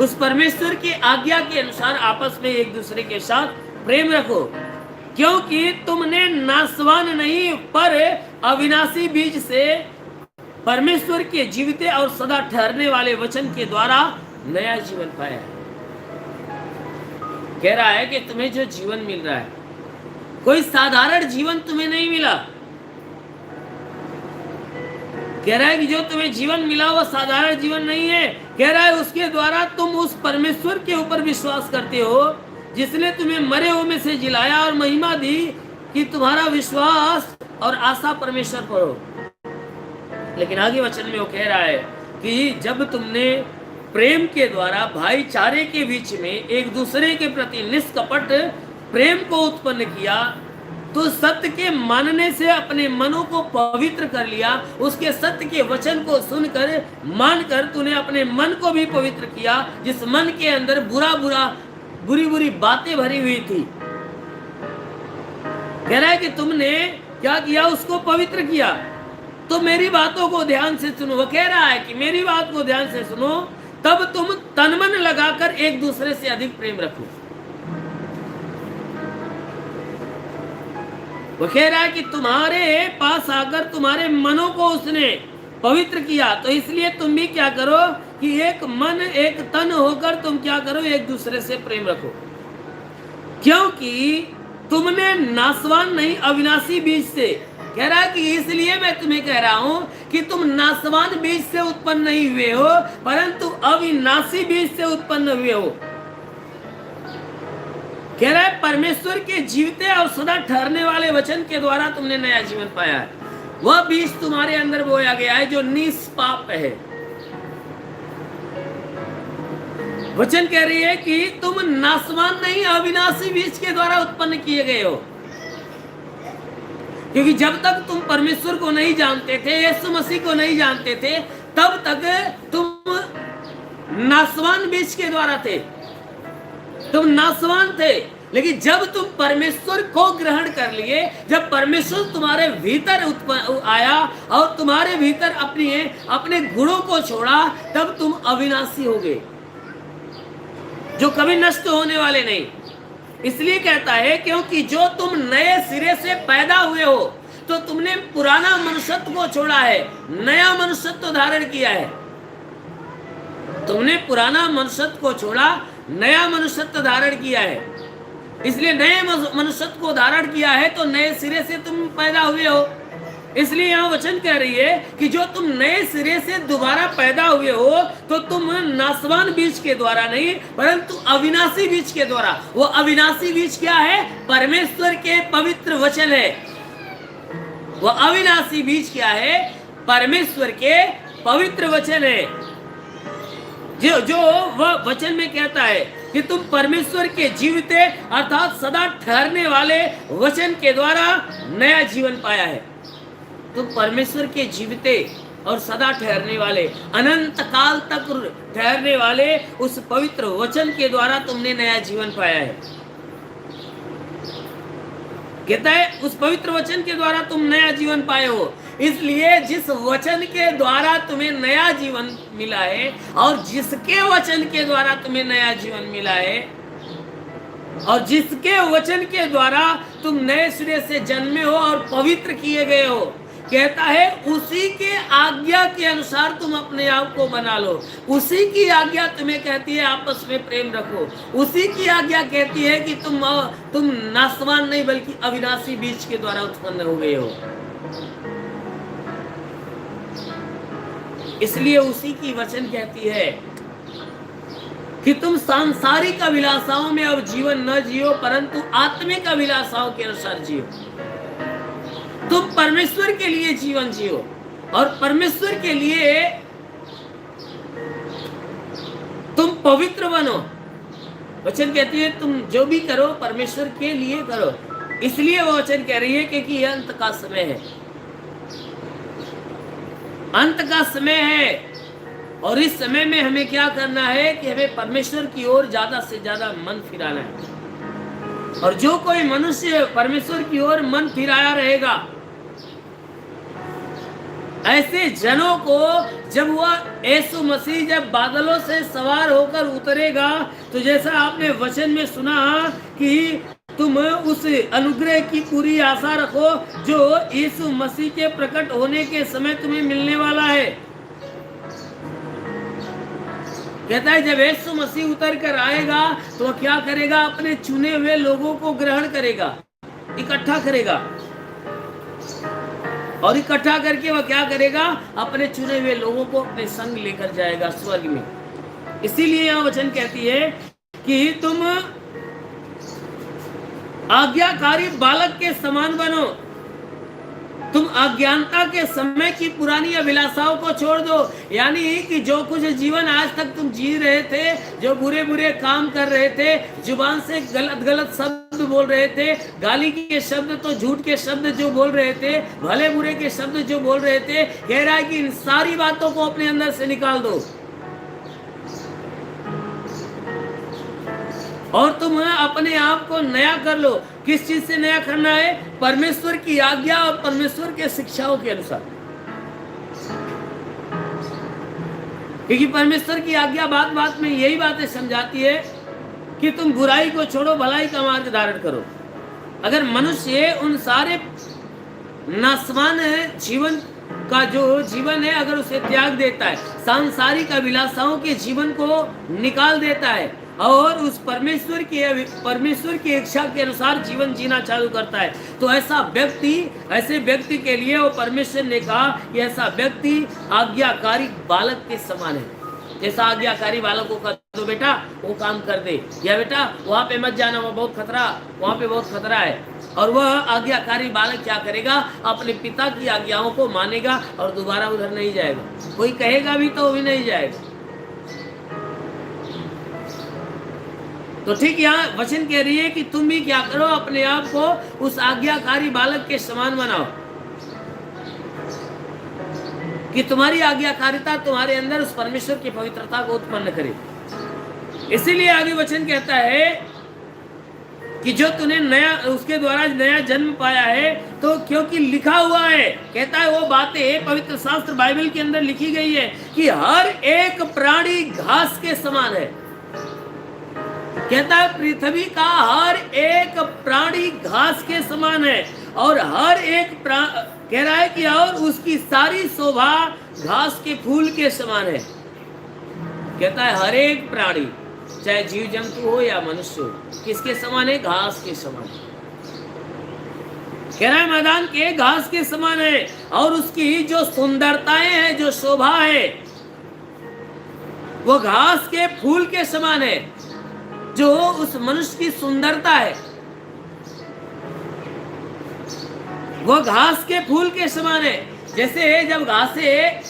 उस परमेश्वर की आज्ञा के अनुसार आपस में एक दूसरे के साथ प्रेम रखो, क्योंकि तुमने नाशवान नहीं पर अविनाशी बीज से परमेश्वर के जीविते और सदा ठहरने वाले वचन के द्वारा नया जीवन पाया है। कह रहा है कि तुम्हें जो जीवन मिल रहा है, कोई साधारण जीवन तुम्हें नहीं मिला। कह रहा है कि जो तुम्हें जीवन मिला वो साधारण जीवन नहीं है। कह रहा है उसके द्वारा तुम उस परमेश्वर के ऊपर विश्वास करते हो जिसने तुम्हें मरे हुए में से जिलाया और महिमा दी कि तुम्हारा विश्वास और आशा परमेश्वर पर हो। लेकिन आगे वचन में वो कह रहा है कि जब तुमने प्रेम के द्वारा भाईचारे के बीच में एक दूसरे के प्रति निष्कपट प्रेम को उत्पन्न किया, तो सत्य के मानने से अपने मनों को पवित्र कर लिया। उसके सत्य के वचन को सुनकर मानकर तूने अपने मन को भी पवित्र किया, जिस मन के अंदर बुरी बुरी बातें भरी हुई थी। कह रहा है कि तुमने क्या किया? उसको पवित्र किया। तो मेरी बातों को ध्यान से सुनो। वो कह रहा है कि मेरी बात को ध्यान से सुनो, तब तुम तन मन लगाकर एक दूसरे से अधिक प्रेम रखो। वो कह रहा है कि तुम्हारे पास आकर तुम्हारे मनों को उसने पवित्र किया, तो इसलिए तुम भी क्या करो कि एक मन एक तन होकर तुम क्या करो? एक दूसरे से प्रेम रखो, क्योंकि तुमने नाशवान नहीं अविनाशी बीज से। कह रहा है कि इसलिए मैं तुम्हें कह रहा हूं कि तुम नाशवान बीज से उत्पन्न नहीं हुए हो, परंतु अविनाशी बीज से उत्पन्न हुए हो। कह रहा है परमेश्वर के जीवते और सदा ठहरने वाले वचन के द्वारा तुमने नया जीवन पाया है। वह बीज तुम्हारे अंदर बोया गया है जो निष्पाप है। वचन कह रही है कि तुम नाशवान नहीं अविनाशी बीज के द्वारा उत्पन्न किए गए हो। क्योंकि जब तक तुम परमेश्वर को नहीं जानते थे, यीशु मसीह को नहीं जानते थे, तब तक तुम नासवान बीज के द्वारा थे, तुम नासवान थे। लेकिन जब तुम परमेश्वर को ग्रहण कर लिए, जब परमेश्वर तुम्हारे भीतर आया और तुम्हारे भीतर अपने गुणों को छोड़ा, तब तुम अविनाशी हो गए, जो कभी नष्ट होने वाले नहीं। इसलिए कहता है क्योंकि जो तुम नए सिरे से पैदा हुए हो, तो तुमने पुराना मनुष्यत्व को छोड़ा है, नया मनुष्यत्व धारण किया है। तुमने पुराना मनुष्यत्व को छोड़ा, नया मनुष्यत्व धारण किया है। इसलिए नए मनुष्यत्व को धारण किया है तो नए सिरे से तुम पैदा हुए हो। इसलिए यहाँ वचन कह रही है कि जो तुम नए सिरे से दोबारा पैदा हुए हो, तो तुम नासवान बीज के द्वारा नहीं, परंतु अविनाशी बीज के द्वारा। वो अविनाशी बीज क्या है? परमेश्वर के पवित्र वचन है। वो अविनाशी बीज क्या है? परमेश्वर के पवित्र वचन है। जो वह वचन में कहता है कि तुम परमेश्वर के जीविते अर्थात सदा ठहरने वाले वचन के द्वारा नया जीवन पाया है। तुम परमेश्वर के जीविते और सदा ठहरने वाले, अनंत काल तक ठहरने वाले उस पवित्र वचन के द्वारा तुमने नया जीवन पाया है। कहता है उस पवित्र वचन के द्वारा तुम नया जीवन पाए हो। इसलिए जिस वचन के द्वारा तुम्हें नया जीवन मिला है, और जिसके वचन के द्वारा तुम्हें नया जीवन मिला है, और जिसके वचन के द्वारा तुम नए सिरे से जन्मे हो और पवित्र किए गए हो, कहता है उसी के आज्ञा के अनुसार तुम अपने आप को बना लो। उसी की आज्ञा तुम्हें कहती है आपस में प्रेम रखो। उसी की आज्ञा कहती है कि तुम नासवान नहीं बल्कि अविनाशी बीज के द्वारा उत्पन्न हो गए हो। इसलिए उसी की वचन कहती है कि तुम सांसारिक अभिलाषाओं में अब जीवन न जियो, परंतु आत्मिक अभिलाषाओं के अनुसार जियो। तुम परमेश्वर के लिए जीवन जियो, और परमेश्वर के लिए तुम पवित्र बनो। वचन कहती है तुम जो भी करो परमेश्वर के लिए करो। इसलिए वो वचन कह रही है क्योंकि यह अंत का समय है, अंत का समय है। और इस समय में हमें क्या करना है कि हमें परमेश्वर की ओर ज्यादा से ज्यादा मन फिराना है। और जो कोई मनुष्य परमेश्वर की ओर मन फिराया रहेगा, ऐसे जनों को जब वह यीशु मसीह जब बादलों से सवार होकर उतरेगा, तो जैसा आपने वचन में सुना कि तुम उस अनुग्रह की पूरी आशा रखो जो यीशु मसीह के प्रकट होने के समय तुम्हें मिलने वाला है। कहता है जब यीशु मसीह उतर कर आएगा तो वह क्या करेगा? अपने चुने हुए लोगों को ग्रहण करेगा, इकट्ठा करेगा, और इकट्ठा करके वह क्या करेगा? अपने चुने हुए लोगों को अपने संग लेकर जाएगा स्वर्ग में। इसीलिए यह वचन कहती है कि तुम आज्ञाकारी बालक के समान बनो। तुम अज्ञानता के समय की पुरानी अभिलाषाओं को छोड़ दो। यानी कि जो कुछ जीवन आज तक तुम जी रहे थे, जो बुरे बुरे काम कर रहे थे, जुबान से गलत गलत शब्द बोल रहे थे, गाली के शब्द तो झूठ के शब्द जो बोल रहे थे, भले बुरे के शब्द जो बोल रहे थे, कह रहा है कि इन सारी बातों को अपने अंदर से निकाल दो और तुम अपने आप को नया कर लो। किस चीज से नया करना है? परमेश्वर की आज्ञा और परमेश्वर के शिक्षाओं के अनुसार। क्योंकि परमेश्वर की आज्ञा बात बात में यही बातें समझाती है कि तुम बुराई को छोड़ो, भलाई का मार्ग धारण करो। अगर मनुष्य उन सारे नासवान जीवन का जो जीवन है, अगर उसे त्याग देता है, सांसारिक अभिलाषाओं के जीवन को निकाल देता है और उस परमेश्वर की इच्छा के अनुसार जीवन जीना चालू करता है, तो ऐसे व्यक्ति के लिए वो परमेश्वर ने कहा कि ऐसा व्यक्ति आज्ञाकारी बालक के समान है। जैसा आज्ञाकारी बालकों का तो बेटा वो काम कर दे, या बेटा वहां पे मत जाना, वहां पे बहुत खतरा है। और वह आज्ञाकारी बालक क्या करेगा? अपने पिता की आज्ञाओं को मानेगा और दोबारा उधर नहीं जाएगा। कोई कहेगा भी तो वो भी नहीं जाएगा। तो ठीक यहाँ वचन कह रही है कि तुम भी क्या करो, अपने आप को उस आज्ञाकारी बालक के समान बनाओ, कि तुम्हारी आज्ञाकारिता तुम्हारे अंदर उस परमेश्वर की पवित्रता को उत्पन्न करे। इसीलिए आगे वचन कहता है कि जो तूने नया, उसके द्वारा नया जन्म पाया है, तो क्योंकि लिखा हुआ है, कहता है वो बातें पवित्र शास्त्र बाइबल के अंदर लिखी गई है कि हर एक प्राणी घास के समान है। कहता है पृथ्वी का हर एक प्राणी घास के समान है, और हर एक कह रहा है कि और उसकी सारी शोभा घास के फूल के समान है। कहता है हर एक प्राणी, चाहे जीव जंतु हो या मनुष्य हो, किसके समान है? घास के समान। कह रहा है मैदान के घास के समान है, और उसकी जो सुंदरताएं हैं, जो शोभा है, वो घास के फूल के समान है। जो उस मनुष्य की सुंदरता है वो घास के फूल के समान है। जैसे जब घासें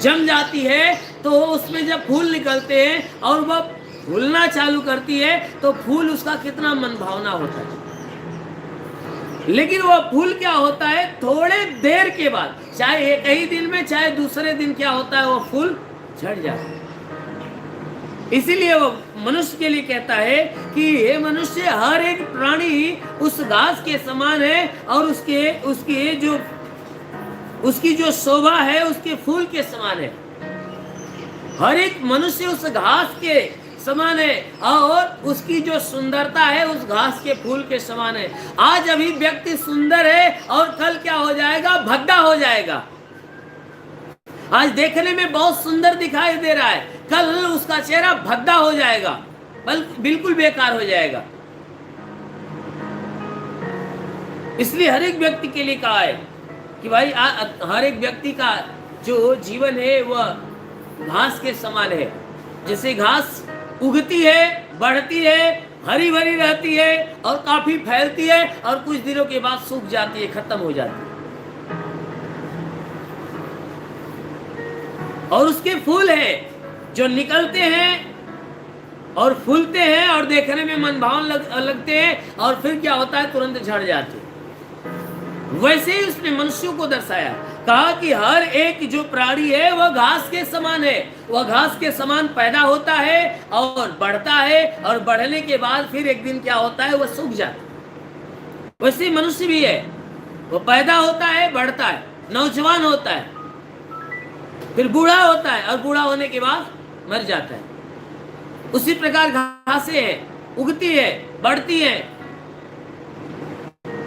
जम जाती है तो उसमें जब फूल निकलते हैं और वह फूलना चालू करती है तो फूल उसका कितना मनभावना होता है। लेकिन वह फूल क्या होता है, थोड़े देर के बाद, चाहे एक ही दिन में चाहे दूसरे दिन, क्या होता है, वह फूल झड़ जाता है। इसीलिए वो मनुष्य के लिए कहता है कि ये मनुष्य, हर एक प्राणी उस घास के समान है, और उसकी जो शोभा है उसके फूल के समान है। हर एक मनुष्य उस घास के समान है, और उसकी जो सुंदरता है उस घास के फूल के समान है। आज अभी व्यक्ति सुंदर है और कल क्या हो जाएगा, भद्दा हो जाएगा। आज देखने में बहुत सुंदर दिखाई दे रहा है, कल उसका चेहरा भद्दा हो जाएगा, बिल्कुल बेकार हो जाएगा। इसलिए हर एक व्यक्ति के लिए कहा है कि भाई हर एक व्यक्ति का जो जीवन है वह घास के समान है। जैसे घास उगती है, बढ़ती है, हरी भरी रहती है और काफी फैलती है, और कुछ दिनों के बाद सूख जाती है, खत्म हो जाती है। और उसके फूल हैं जो निकलते हैं और फूलते हैं और देखने में मनभावन लगते हैं, और फिर क्या होता है, तुरंत झड़ जाते हैं। वैसे ही उसने मनुष्यों को दर्शाया, कहा कि हर एक जो प्राणी है वह घास के समान है। वह घास के समान पैदा होता है और बढ़ता है, और बढ़ने के बाद फिर एक दिन क्या होता है, वह सूख जाता है। वैसे मनुष्य भी है, वो पैदा होता है, बढ़ता है, नौजवान होता है, फिर बूढ़ा होता है, और बूढ़ा होने के बाद मर जाता है। उसी प्रकार घासें हैं, उगती है, बढ़ती है,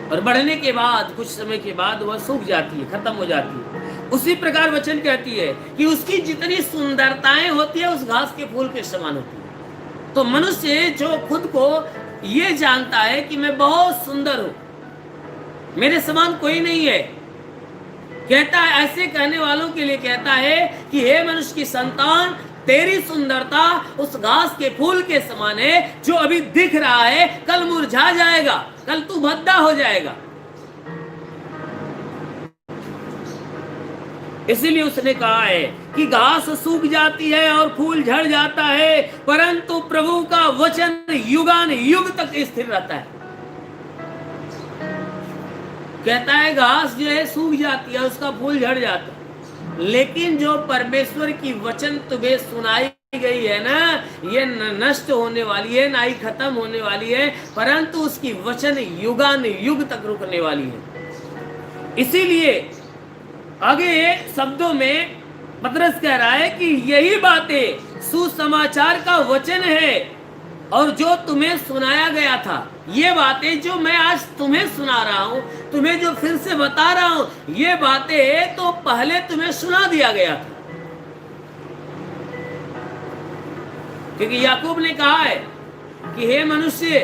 और बढ़ने के बाद कुछ समय के बाद वह सूख जाती है, खत्म हो जाती है। उसी प्रकार वचन कहती है कि उसकी जितनी सुंदरताएं होती है उस घास के फूल के समान होती है। तो मनुष्य जो खुद को ये जानता है कि मैं बहुत सुंदर हूं, मेरे समान कोई नहीं है, कहता है, ऐसे कहने वालों के लिए कहता है कि हे मनुष्य की संतान, तेरी सुंदरता उस घास के फूल के समान है जो अभी दिख रहा है, कल मुरझा जाएगा, कल तू भद्दा हो जाएगा। इसीलिए उसने कहा है कि घास सूख जाती है और फूल झड़ जाता है, परंतु प्रभु का वचन युगान युग तक स्थिर रहता है। कहता है घास जो है सूख जाती है, उसका फूल झड़ जाता है, लेकिन जो परमेश्वर की वचन तुम्हें सुनाई गई है ना, ये नष्ट होने वाली है, ना ही खत्म होने वाली है, परंतु उसकी वचन युगान युग तक रुकने वाली है। इसीलिए आगे शब्दों में पतरस कह रहा है कि यही बातें सुसमाचार का वचन है, और जो तुम्हें सुनाया गया था, ये बातें जो मैं आज तुम्हें सुना रहा हूं, तुम्हें जो फिर से बता रहा हूं, ये बातें तो पहले तुम्हें सुना दिया गया था। क्योंकि याकूब ने कहा है कि हे मनुष्य,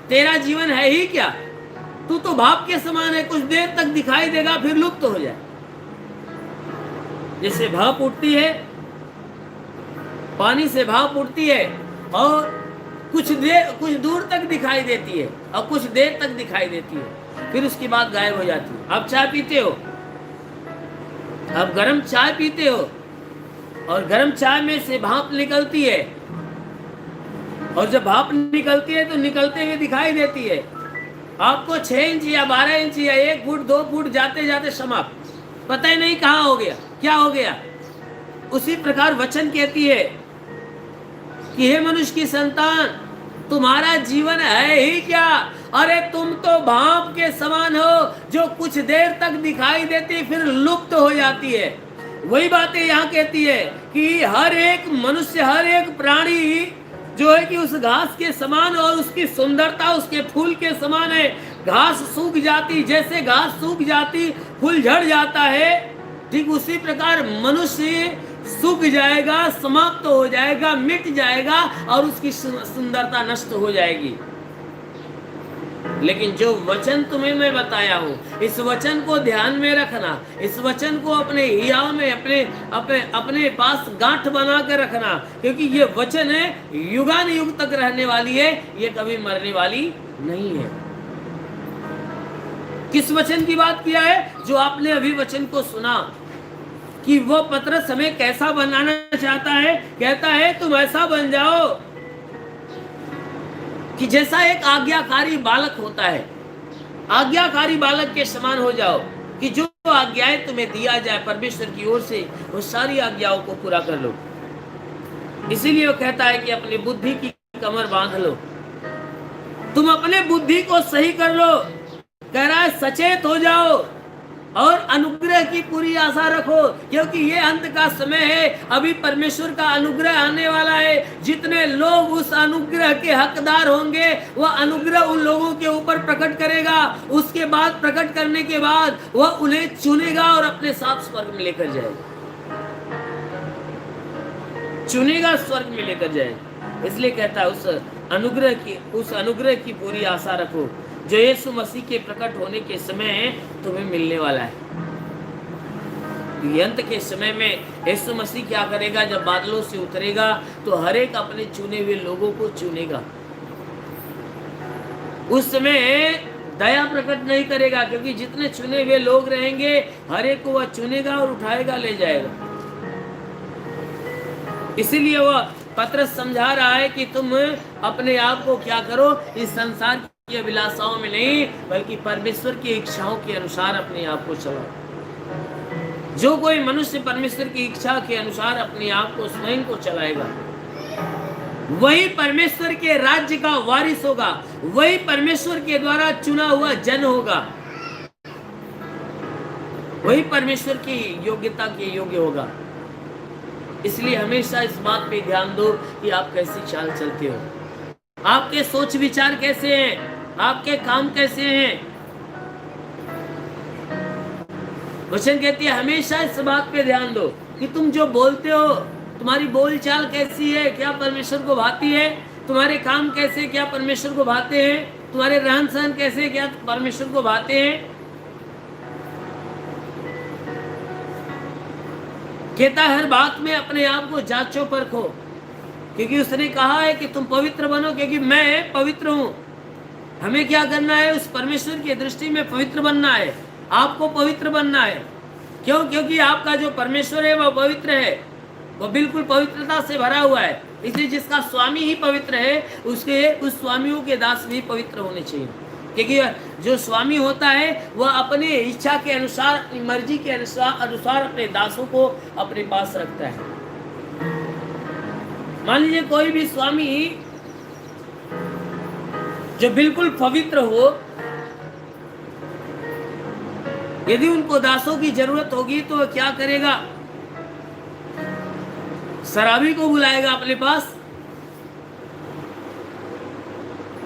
तेरा जीवन है ही क्या, तू तो भाप के समान है, कुछ देर तक दिखाई देगा फिर लुप्त हो जाए। जैसे भाप उठती है, पानी से भाप उठती है और कुछ दूर तक दिखाई देती है और कुछ देर तक दिखाई देती है, फिर उसके बाद गायब हो जाती है। आप चाय पीते हो, आप गर्म चाय पीते हो, और गर्म चाय में से भाप निकलती है, और जब भाप निकलती है तो निकलते हुए दिखाई देती है। आपको 6 इंच या 12 इंच या 1 फुट 2 फुट जाते जाते समाप्त, पता ही नहीं कहाँ हो गया, क्या हो गया। उसी प्रकार वचन कहती है कि हे मनुष्य की संतान, तुम्हारा जीवन है ही क्या? अरे तुम तो भाप के समान हो, जो कुछ देर तक दिखाई देती फिर लुप्त हो जाती है। वही बातें यहाँ कहती है कि हर एक मनुष्य, हर एक प्राणी जो है कि उस घास के समान, और उसकी सुंदरता उसके फूल के समान है। घास सूख जाती, जैसे घास सूख जाती फूल झड़ जाता है, ठीक उसी प्रकार मनुष्य सूख जाएगा, समाप्त हो जाएगा, मिट जाएगा और उसकी सुंदरता नष्ट हो जाएगी। लेकिन जो वचन तुम्हें मैं बताया हूं, इस वचन को ध्यान में रखना, इस वचन को अपने हियाव में अपने पास गांठ बना कर रखना, क्योंकि ये वचन है युगानुयुग तक रहने वाली है, ये कभी मरने वाली नहीं है। किस वचन की बात किया है? जो आपने अभी वचन को सुना कि वो पतरस हमें कैसा बनाना चाहता है। कहता है तुम ऐसा बन जाओ कि जैसा एक आज्ञाकारी बालक होता है, आज्ञाकारी बालक के समान हो जाओ, कि जो आज्ञाएं तुम्हें दिया जाए परमेश्वर की ओर से, वो सारी आज्ञाओं को पूरा कर लो। इसीलिए वो कहता है कि अपनी बुद्धि की कमर बांध लो, तुम अपने बुद्धि को सही कर लो। कह रहा है सचेत हो जाओ और अनुग्रह की पूरी आशा रखो, क्योंकि ये अंत का समय है। अभी परमेश्वर का अनुग्रह आने वाला है। जितने लोग उस अनुग्रह के हकदार होंगे, वह अनुग्रह उन लोगों के ऊपर प्रकट करेगा। उसके बाद प्रकट करने के बाद वह उन्हें चुनेगा और अपने साथ स्वर्ग में लेकर जाएगा, चुनेगा, स्वर्ग में लेकर जाएगा। इसलिए कहता है उस अनुग्रह की पूरी आशा रखो जो यीशु मसीह के प्रकट होने के समय तुम्हें मिलने वाला है। अंत के समय में यीशु मसीह क्या करेगा? जब बादलों से उतरेगा तो हर एक अपने चुने हुए लोगों को चुनेगा। उस समय दया प्रकट नहीं करेगा, क्योंकि जितने चुने हुए लोग रहेंगे हर एक को वह चुनेगा और उठाएगा, ले जाएगा। इसीलिए वह पतरस समझा रहा है कि तुम अपने आप को क्या करो, इस संसार की अभिलाषाओं में नहीं, बल्कि परमेश्वर की इच्छाओं के अनुसार अपने आप को चलाओ। जो कोई मनुष्य परमेश्वर की इच्छा के अनुसार अपने आप को, स्वयं को चलाएगा, वही परमेश्वर के राज्य का वारिस होगा, वही परमेश्वर के द्वारा चुना हुआ जन होगा, वही परमेश्वर की योग्यता के योग्य होगा। इसलिए हमेशा इस बात पे ध्यान दो कि आप कैसी चाल चलते हो, आपके सोच विचार कैसे हैं, आपके काम कैसे हैं। वचन कहती है हमेशा इस बात पे ध्यान दो कि तुम जो बोलते हो, तुम्हारी बोलचाल कैसी है, क्या परमेश्वर को भाती है, तुम्हारे काम कैसे, क्या परमेश्वर को भाते हैं, तुम्हारे रहन सहन कैसे, क्या परमेश्वर को भाते हैं। कहता हर बात में अपने आप को जांचो परखो, क्योंकि उसने कहा है कि तुम पवित्र बनो, क्योंकि मैं पवित्र हूं। हमें क्या करना है? उस परमेश्वर की दृष्टि में पवित्र बनना है। आपको पवित्र बनना है। क्यों? क्योंकि आपका जो परमेश्वर है वह पवित्र है, वह बिल्कुल पवित्रता से भरा हुआ है। इसलिए जिसका स्वामी ही पवित्र है, उसके उस स्वामियों के दास भी पवित्र होने चाहिए, क्योंकि जो स्वामी होता है वह अपनी इच्छा के अनुसार, अपनी मर्जी के अनुसार अपने दासों को अपने पास रखता है। मान लीजिए कोई भी स्वामी जो बिल्कुल पवित्र हो, यदि उनको दासों की जरूरत होगी तो क्या करेगा? शराबी को बुलाएगा अपने पास,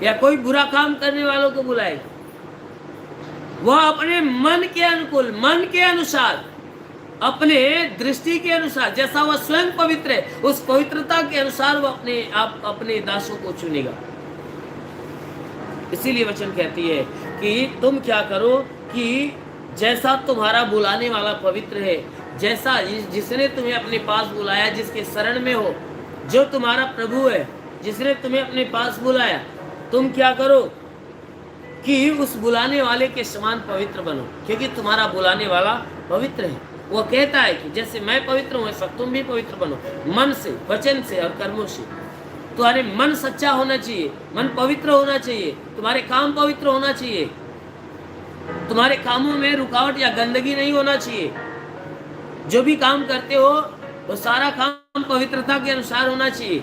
या कोई बुरा काम करने वालों को बुलाएगा। वह अपने मन के अनुकूल, मन के अनुसार, अपने दृष्टि के अनुसार, जैसा वह स्वयं पवित्र है, उस पवित्रता के अनुसार वह अपने दासों को चुनेगा। इसीलिए वचन कहती है कि तुम क्या करो कि जैसा तुम्हारा बुलाने वाला पवित्र है, जैसा जिसने तुम्हें अपने पास बुलाया, जिसके शरण में हो, जो तुम्हारा प्रभु है, जिसने तुम्हें अपने पास बुलाया, तुम क्या करो कि उस बुलाने वाले के समान पवित्र बनो, क्योंकि तुम्हारा बुलाने वाला पवित्र है। वो कहता है कि जैसे मैं पवित्र हूँ, ऐसा तुम भी पवित्र बनो, मन से, वचन से और कर्मों से। तुम्हारे मन सच्चा होना चाहिए, मन पवित्र होना चाहिए, तुम्हारे काम पवित्र होना चाहिए, तुम्हारे कामों में रुकावट या गंदगी नहीं होना चाहिए। जो भी काम करते हो वो सारा काम पवित्रता के अनुसार होना चाहिए।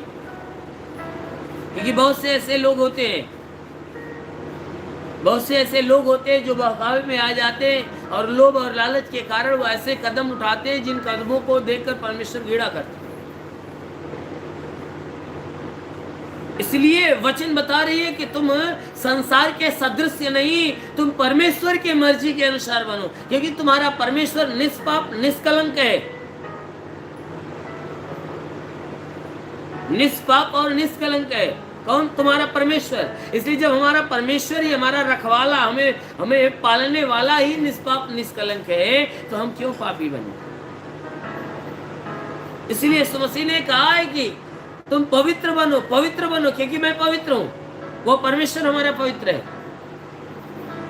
क्योंकि बहुत से ऐसे लोग होते हैं, बहुत से ऐसे लोग होते हैं जो बहकावे में आ जाते हैं और लोभ और लालच के कारण वो ऐसे कदम उठाते हैं जिन कदमों को देखकर परमेश्वर घृणा करता है। इसलिए वचन बता रही है कि तुम संसार के सदृश नहीं, तुम परमेश्वर के मर्जी के अनुसार बनो, क्योंकि तुम्हारा परमेश्वर निष्पाप निष्कलंक है, निष्पाप और निष्कलंक है। कौन? तुम्हारा परमेश्वर। इसलिए जब हमारा परमेश्वर ही हमारा रखवाला, हमें पालने वाला ही निष्पाप निष्कलंक है, तो हम क्यों पापी बने? इसलिए यीशु मसीह ने कहा है कि तुम पवित्र बनो, पवित्र बनो, क्योंकि मैं पवित्र हूं। वो परमेश्वर हमारा पवित्र है।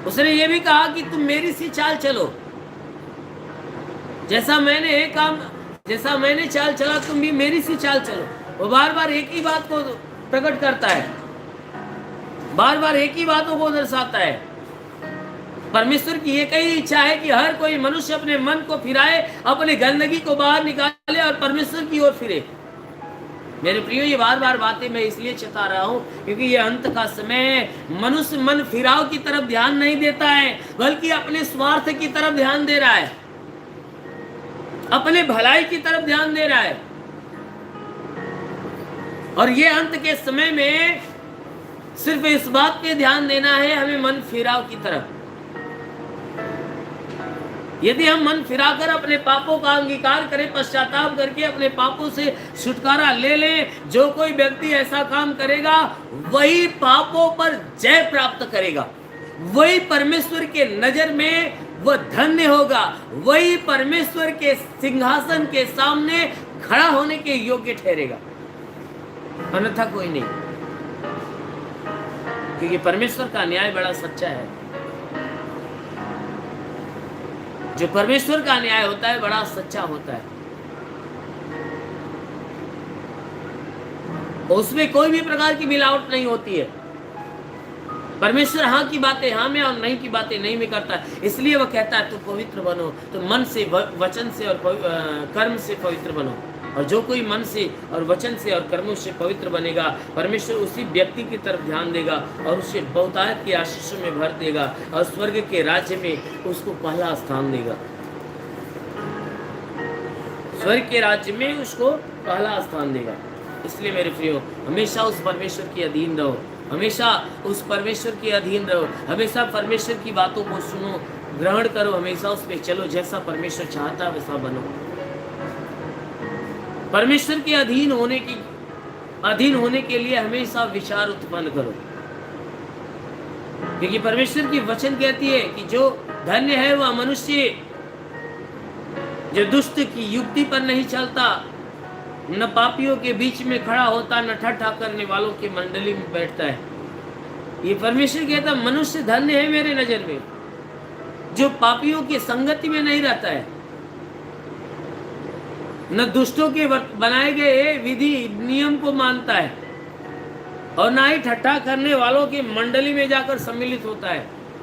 उसने ये भी कहा कि तुम मेरी सी चाल चलो, जैसा मैंने चाल चला तुम भी मेरी सी चाल चलो। वो बार बार एक ही बात को प्रकट करता है, बार बार एक ही बातों को दर्शाता है। परमेश्वर की एक ही इच्छा है कि हर कोई मनुष्य अपने मन को फिराए, अपनी गंदगी को बाहर निकाले और परमेश्वर की ओर फिरे। मेरे प्रियो, ये बार बार बातें मैं इसलिए चेता रहा हूं क्योंकि ये अंत का समय है। मनुष्य मन फिराव की तरफ ध्यान नहीं देता है, बल्कि अपने स्वार्थ की तरफ ध्यान दे रहा है, अपने भलाई की तरफ ध्यान दे रहा है। और ये अंत के समय में सिर्फ इस बात पे ध्यान देना है, हमें मन फिराव की तरफ। यदि हम मन फिराकर अपने पापों का अंगीकार करें, पश्चाताप करके अपने पापों से छुटकारा ले लें, जो कोई व्यक्ति ऐसा काम करेगा वही पापों पर जय प्राप्त करेगा, वही परमेश्वर के नजर में वह धन्य होगा, वही परमेश्वर के सिंहासन के सामने खड़ा होने के योग्य ठहरेगा, अन्यथा कोई नहीं। क्योंकि परमेश्वर का न्याय बड़ा सच्चा है। जो परमेश्वर का न्याय होता है बड़ा सच्चा होता है, उसमें कोई भी प्रकार की मिलावट नहीं होती है। परमेश्वर हाँ की बातें हाँ में और नहीं की बातें नहीं में करता है। इसलिए वह कहता है तुम पवित्र बनो, तो मन से, वचन से और कर्म से पवित्र बनो। और जो कोई मन से और वचन से और कर्मों से पवित्र बनेगा, परमेश्वर उसी व्यक्ति की तरफ ध्यान देगा और उसे बहुतायत की आशीषों में भर देगा और स्वर्ग के राज्य में उसको पहला स्थान देगा। स्वर्ग के राज्य में उसको पहला स्थान देगा। इसलिए मेरे प्रियो, हमेशा उस परमेश्वर के अधीन रहो, हमेशा उस परमेश्वर के अधीन रहो, हमेशा परमेश्वर की बातों को सुनो, ग्रहण करो, हमेशा उस पर चलो। जैसा परमेश्वर चाहता है वैसा बनो। परमेश्वर के अधीन होने के लिए हमेशा विचार उत्पन्न करो, क्योंकि परमेश्वर की वचन कहती है कि जो धन्य है वह मनुष्य जो दुष्ट की युक्ति पर नहीं चलता, न पापियों के बीच में खड़ा होता, न ठट्ठा करने वालों की मंडली में बैठता है। ये परमेश्वर कहता मनुष्य धन्य है मेरे नजर में, जो पापियों की संगति में नहीं रहता है, न दुष्टों के बनाए गए विधि नियम को मानता है, और ना ही ठट्ठा करने वालों की मंडली में जाकर सम्मिलित होता है।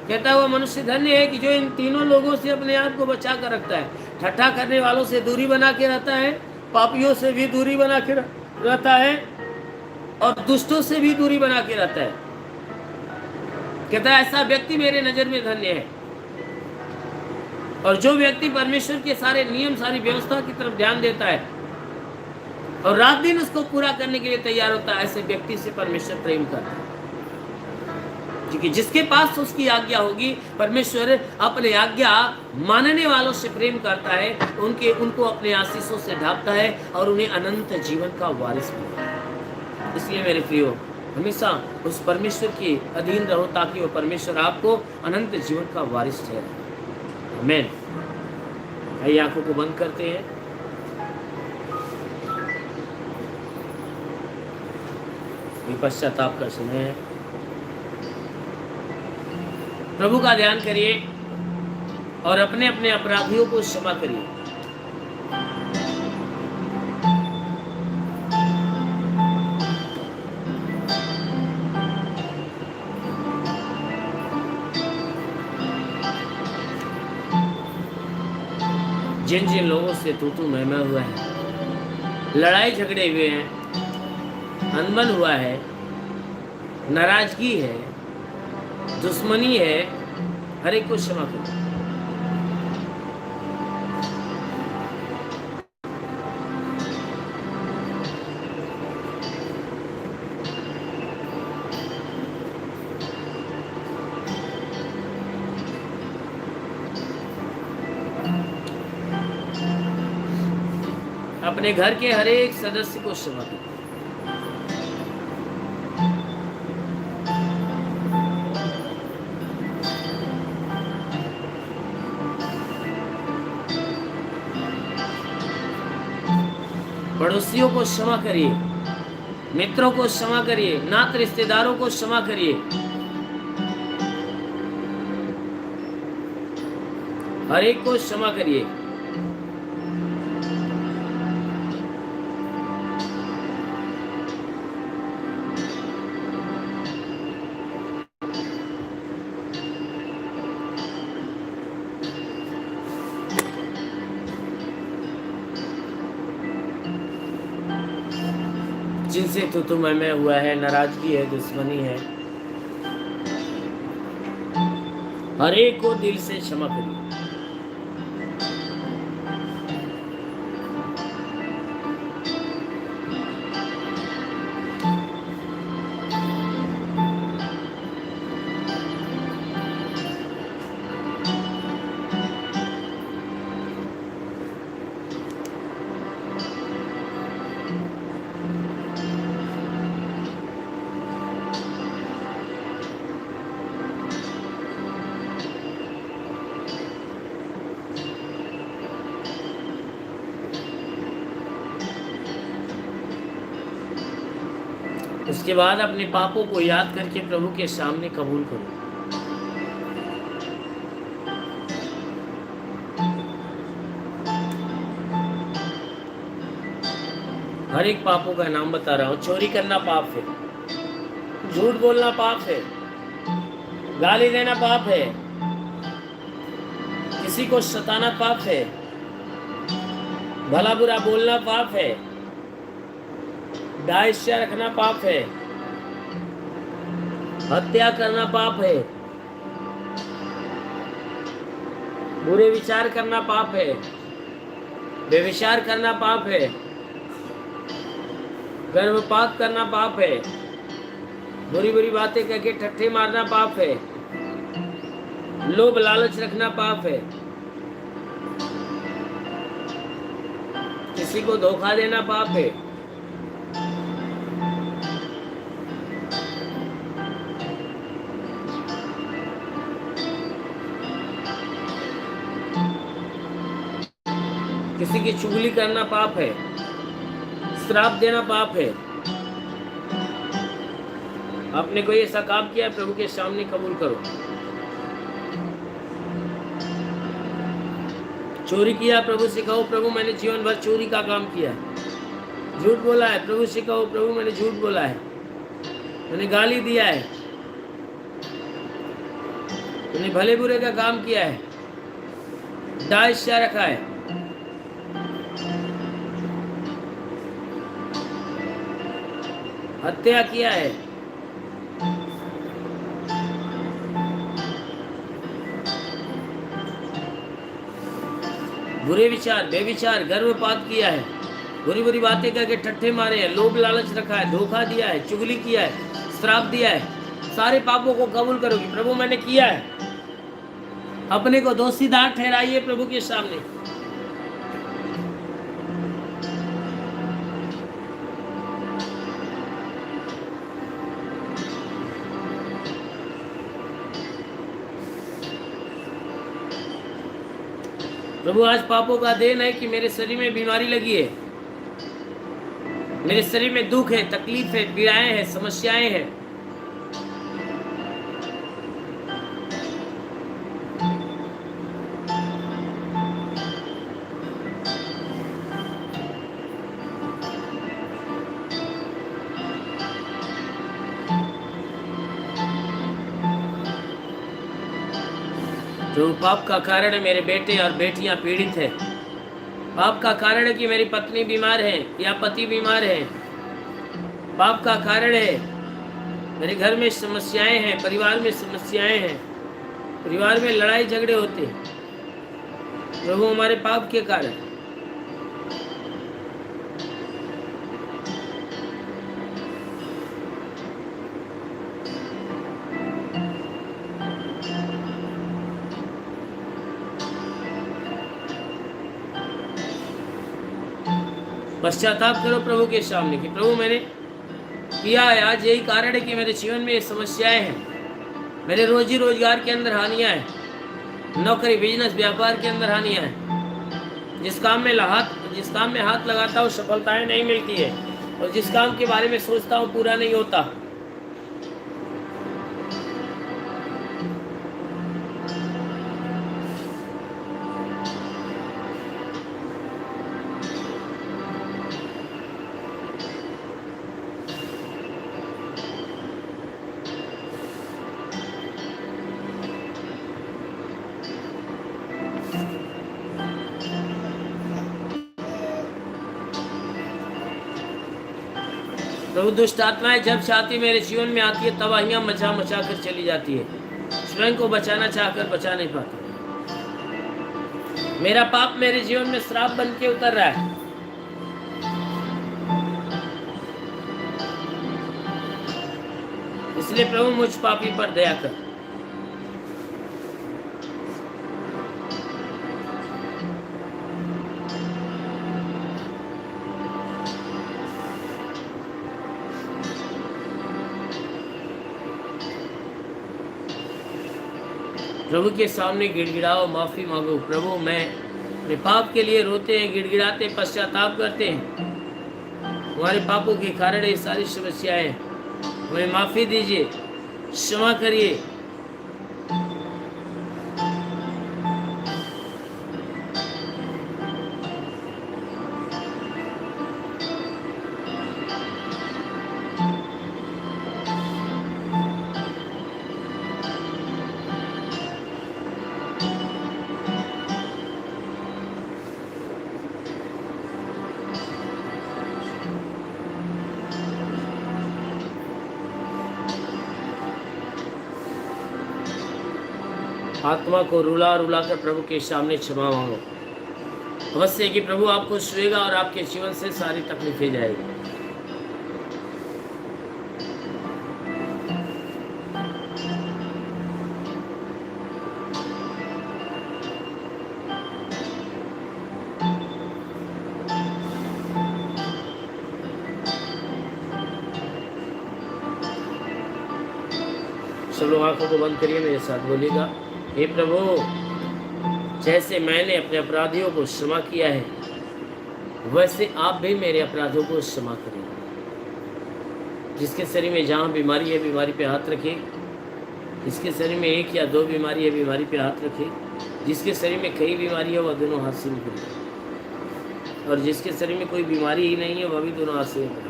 कहता है वह मनुष्य धन्य है कि जो इन तीनों लोगों से अपने आप को बचा कर रखता है। ठट्ठा करने वालों से दूरी बना के रहता है, पापियों से भी दूरी बना के रहता है, और दुष्टों से भी दूरी बना के रहता है। कहता है ऐसा व्यक्ति मेरे नजर में धन्य है। और जो व्यक्ति परमेश्वर के सारे नियम, सारी व्यवस्था की तरफ ध्यान देता है और रात दिन उसको पूरा करने के लिए तैयार होता है, ऐसे व्यक्ति से परमेश्वर प्रेम करता है। क्योंकि जिसके पास उसकी आज्ञा होगी, परमेश्वर अपने आज्ञा मानने वालों से प्रेम करता है, उनको अपने आशीषों से ढांपता है और उन्हें अनंत जीवन का वारिस बनाता है। इसलिए मेरे प्रियो, हमेशा उस परमेश्वर के अधीन रहो ताकि वो परमेश्वर आपको अनंत जीवन का वारिस ठहराए। आमीन। आइए आंखों को बंद करते हैं। पश्चाताप का समय है। प्रभु का ध्यान करिए और अपने अपने अपराधियों को क्षमा करिए। जिन जिन लोगों से तू मैं हुआ है, लड़ाई झगड़े हुए हैं, अनबन हुआ है, नाराजगी है, दुश्मनी है, हर एक को क्षमा करो। अपने घर के हर एक सदस्य को क्षमा करो। पड़ोसियों को क्षमा करिए, मित्रों को क्षमा करिए, नात रिश्तेदारों को क्षमा करिए, हर एक को क्षमा करिए। जिनसे तू मैं हुआ है, नाराजगी है, दुश्मनी है, हर एक को दिल से क्षमा करिए। उसके बाद अपने पापों को याद करके प्रभु के सामने कबूल करो। हर एक पापों का नाम बता रहा हूं। चोरी करना पाप है, झूठ बोलना पाप है, गाली देना पाप है, किसी को सताना पाप है, भला बुरा बोलना पाप है, दाइश्य रखना पाप है, हत्या करना पाप है, बुरे विचार करना पाप है, व्यभिचार करना पाप है, गर्भपात करना पाप है, बुरी बुरी बातें करके ठट्ठे मारना पाप है, लोभ लालच रखना पाप है, किसी को धोखा देना पाप है, किसी की चुगली करना पाप है, श्राप देना पाप है। आपने कोई ऐसा काम किया है, प्रभु के सामने कबूल करो। चोरी किया, प्रभु से कहो प्रभु मैंने जीवन भर चोरी का काम किया। झूठ बोला है, प्रभु से कहो प्रभु मैंने झूठ बोला है, मैंने गाली दिया है, मैंने भले बुरे का काम किया है, दाइश्य रखा है, हत्या किया है, बुरे विचार, बेविचार, गर्भपात किया है, बुरी बुरी बातें करके ठट्ठे मारे हैं, लोभ लालच रखा है, धोखा दिया है, चुगली किया है, श्राप दिया है। सारे पापों को कबूल करोगे, प्रभु मैंने किया है। अपने को दोषीदार ठहराइए प्रभु के सामने। प्रभु आज पापों का देन है कि मेरे शरीर में बीमारी लगी है, मेरे शरीर में दुख है, तकलीफ है, पीड़ाएं हैं, समस्याएं हैं। जो पाप का कारण है मेरे बेटे और बेटियां पीड़ित है, पाप का कारण है कि मेरी पत्नी बीमार है या पति बीमार है। पाप का कारण है मेरे घर में समस्याएं हैं, परिवार में समस्याएं हैं, परिवार में लड़ाई झगड़े होते हैं, प्रभु हमारे पाप के कारण। पश्चाताप करो प्रभु के सामने कि प्रभु मैंने किया है, आज यही कारण है कि मेरे जीवन में ये समस्याएं हैं, मेरे रोजी रोजगार के अंदर हानियां हैं, नौकरी बिजनेस व्यापार के अंदर हानियां हैं। जिस काम में हाथ लगाता हूँ सफलताएं नहीं मिलती है, और जिस काम के बारे में सोचता हूँ पूरा नहीं होता। प्रभु दुष्ट आत्माएं जब चाहती मेरे जीवन में आती है तबाहियां मचा मचा कर चली जाती है, स्वयं को बचाना चाहकर बचा नहीं पाती। मेरा पाप मेरे जीवन में श्राप बन के उतर रहा है। इसलिए प्रभु मुझ पापी पर दया कर। प्रभु के सामने गिड़गिड़ाओ, माफी मांगो। प्रभु मैं अपने पाप के लिए रोते हैं, गिड़गिड़ाते, पश्चाताप करते हैं। हमारे पापों के कारण ये सारी समस्याएं, हमें माफी दीजिए, क्षमा करिए। आत्मा को रुला रुला कर प्रभु के सामने क्षमा मांगो। अवश्य कि प्रभु आपको छुएगा और आपके जीवन से सारी तकलीफें जाएगी। चलो आंखों को बंद करिए, मेरे साथ बोलिएगा। हे प्रभु, जैसे मैंने अपने अपराधियों को क्षमा किया है वैसे आप भी मेरे अपराधों को क्षमा करें। जिसके शरीर में जहाँ बीमारी है बीमारी पे हाथ रखे। जिसके शरीर में एक या दो बीमारी है बीमारी पे हाथ रखे। जिसके शरीर में कई बीमारी है वह दोनों हाथ से निकले, और जिसके शरीर में कोई बीमारी ही नहीं है वह भी दोनों हाथ से निकले।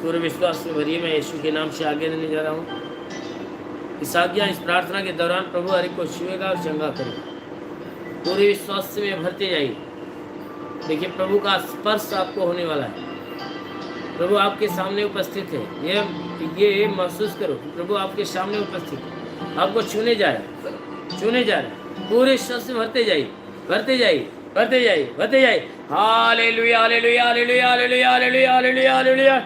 पूरे विश्वास में भरिए। मैं यीशु के नाम से आगे नहीं जा रहा हूँ। इस आज्ञा, इस प्रार्थना के दौरान प्रभु हर एक को छुएगा और चंगा करेगा। पूरे विश्वास से में भरते जाइए। देखिए प्रभु का स्पर्श आपको होने वाला है। प्रभु आपके सामने उपस्थित है। ये महसूस करो कि प्रभु आपके सामने उपस्थित है, आपको छूने जा रहा है। पूरे विश्वास से भरते जाइए, भरते जाइए, भरते जाइए, भरते जाइए। Hallelujah, hallelujah, hallelujah, hallelujah, hallelujah, hallelujah, hallelujah.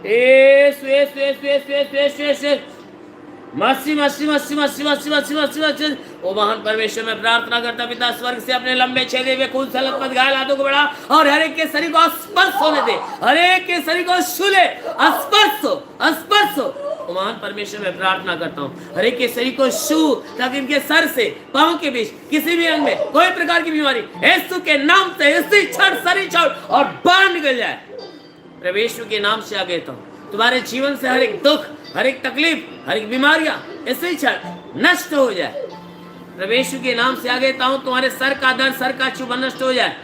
यीशु, यीशु, यीशु, यीशु, यीशु, यीशु, यीशु। मसी मसी मसी मसी मसी मसी मसी मसी। ओ महान परमेश्वर, मैं प्रार्थना करता पिता स्वर्ग से अपने लंबे छेदे हुए खून से लथपथ घायल हाथों को बढ़ा और हर एक के शरीर को स्पर्श होने दे। हर एक के शरीर को छू ले, स्पर्श हो, स्पर्श हो। ओ महान परमेश्वर, मैं प्रार्थना करता हूँ हर एक के शरीर को छू, ताकि इनके सर से पांव के बीच किसी भी अंग में कोई प्रकार की बीमारी यीशु के नाम से इसी क्षण शरीर छोड़ और बाहर निकल जाए। प्रभु के नाम से आगे तो तुम्हारे जीवन से हर एक दुख, हर एक तकलीफ, हर एक बीमारियां इसी क्षण नष्ट हो जाए। प्रभु के नाम से आगे हूं, तुम्हारे सर का दर्द, सर का चुभन नष्ट हो जाए।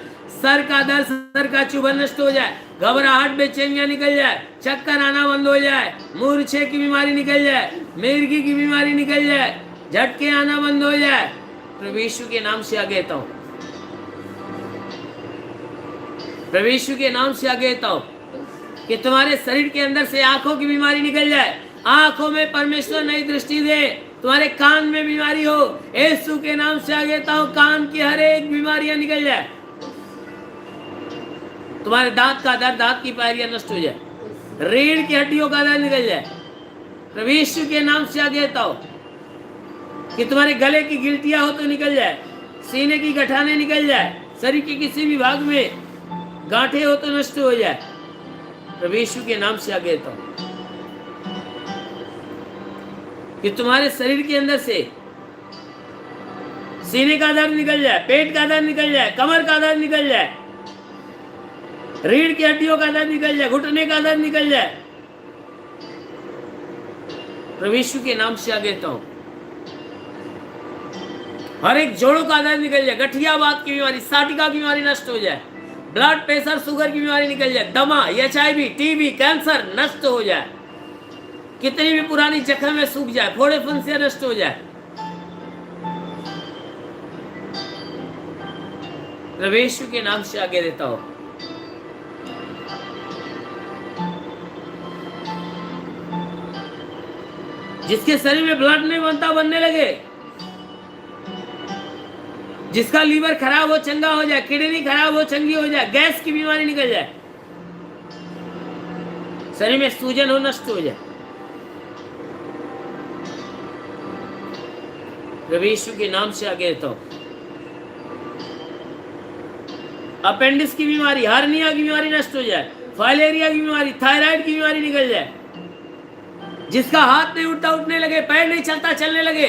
सर का दर्द, सर का चुभन नष्ट हो जाए, घबराहट, बेचैनियां निकल जाए, चक्कर आना बंद हो जाए, मूर्छे की बीमारी निकल जाए, मिर्गी की बीमारी निकल जाए, झटके आना बंद हो जाए। प्रभु यीशु के नाम से आगे कहता हूं, प्रभु यीशु के नाम से आगे कहता हूं कि तुम्हारे शरीर के अंदर से आंखों की बीमारी निकल जाए, आंखों में परमेश्वर नई दृष्टि दे। तुम्हारे कान में बीमारी हो, यीशु के नाम से आगे कहता हूं कान की हर एक बीमारियां निकल जाए। तुम्हारे दांत का दर्द, दांत की पायरियां नष्ट हो जाए, रीढ़ की हड्डियों का दर्द निकल जाए। प्रभु यीशु के नाम से आगे कहता हूं कि तुम्हारे गले की गिल्टियां हो तो निकल जाए, सीने की गठाने निकल जाए, शरीर के किसी भी भाग में गांठें हो तो नष्ट हो जाए। प्रभु यीशु के नाम से आगे कहता हूं कि तुम्हारे शरीर के अंदर से सीने का दर्द निकल जाए, पेट का दर्द निकल जाए, कमर का दर्द निकल जाए, रीढ़ की हड्डियों का दर्द निकल जाए, घुटने का दर्द निकल जाए। प्रभु यीशु के नाम से आगे कहता हूं हर एक जोड़ों का दर्द निकल जाए, गठियावात की बीमारी, साटिका की बीमारी नष्ट हो जाए, ब्लड प्रेशर, शुगर की बीमारी निकल जाए, दमा, HIV, टीबी, कैंसर नष्ट हो जाए, कितनी भी पुरानी जख्म में सूख जाए, फोड़े फुंसियां नष्ट हो जाए। प्रभु यीशु के नाम से आगे देता हूं जिसके शरीर में ब्लड नहीं बनता, बनने लगे, जिसका लीवर खराब हो चंगा हो जाए, किडनी खराब हो चंगी हो जाए, गैस की बीमारी निकल जाए, शरीर में सूजन हो नष्ट हो जाए। प्रभु यीशु के नाम से आगे देता हूं अपेंडिक्स की बीमारी, हार्निया की बीमारी नष्ट हो जाए, फाइलेरिया की बीमारी, थायराइड की बीमारी निकल जाए, जिसका हाथ नहीं उठता उठने लगे, पैर नहीं चलता चलने लगे,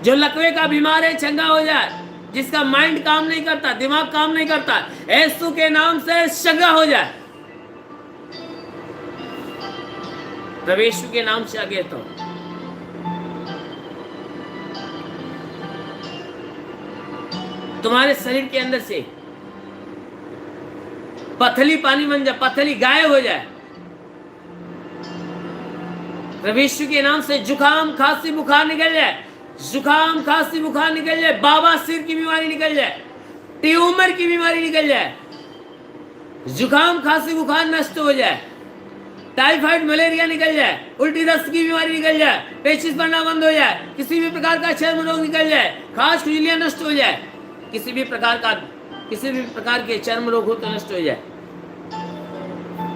जो लकवे का बीमार है चंगा हो जाए, जिसका माइंड काम नहीं करता, दिमाग काम नहीं करता, यीशु के नाम से चंगा हो जाए। प्रभु यीशु के नाम से आगे कहता हूं तुम्हारे शरीर के अंदर से पथली पानी बन जाए, पथली गायब हो जाए। प्रभु यीशु के नाम से जुकाम, खांसी, बुखार निकल जाए, जुकाम, खांसी, बुखार निकल जाए, बवासीर की बीमारी निकल जाए, ट्यूमर की बीमारी निकल जाए, जुकाम, खांसी, बुखार नष्ट हो जाए, टाइफाइड, मलेरिया निकल जाए, उल्टी दस्त की बीमारी निकल जाए, पेचिश पड़ना बंद हो जाए, किसी भी प्रकार का चर्म रोग निकल जाए, खाज खुजलियां नष्ट हो जाए, किसी भी प्रकार के चर्म रोग हो तो नष्ट हो जाए,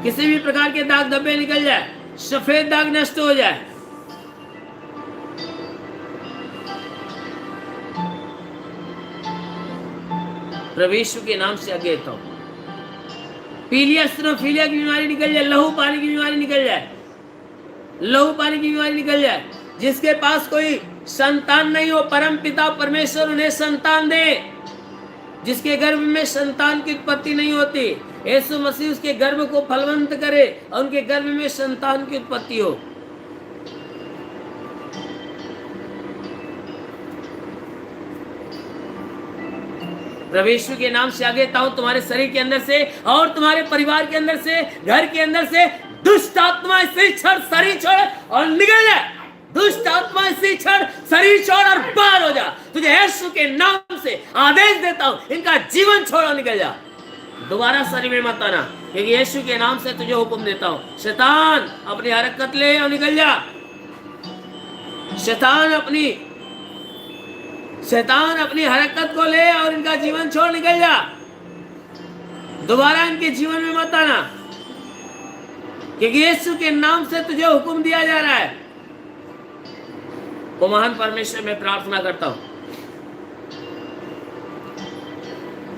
किसी भी प्रकार के दाग धब्बे निकल जाए, सफेद दाग नष्ट हो जाए। प्रभु यीशु के नाम से आगे कहता हूं पीलिया, स्टेनोफिलिया की बीमारी निकल जाए, लहू पानी की बीमारी निकल जाए, लहू पानी की बीमारी निकल जाए, जिसके पास कोई संतान नहीं हो, परम पिता परमेश्वर उन्हें संतान दे, जिसके गर्भ में संतान की उत्पत्ति नहीं होती, यीशु मसीह उसके गर्भ को फलवंत करे और उनके गर्भ में संतान की उत्पत्ति हो। प्रभु यीशु के नाम से आगे कहता हूं तुम्हारे शरीर के अंदर से और तुम्हारे परिवार के अंदर से, घर के अंदर से दुष्ट आत्मा से छोड़, शरीर छोड़ और निकल जाए। दुष्ट आत्मा से छोड़, शरीर छोड़ और बाहर हो जा। तुझे यीशु के नाम से आदेश देता हूं, इनका जीवन छोड़ो, निकल जा, दोबारा शरीर में मत आना, क्योंकि यीशु के नाम से तुझे हुक्म देता हूं। शैतान अपनी हरकत ले और निकल जा। शैतान अपनी हरकत को ले और इनका जीवन छोड़ निकल जा, दोबारा इनके जीवन में मत आना, क्योंकि यीशु के नाम से तुझे हुक्म दिया जा रहा है। वो महान परमेश्वर में प्रार्थना करता हूं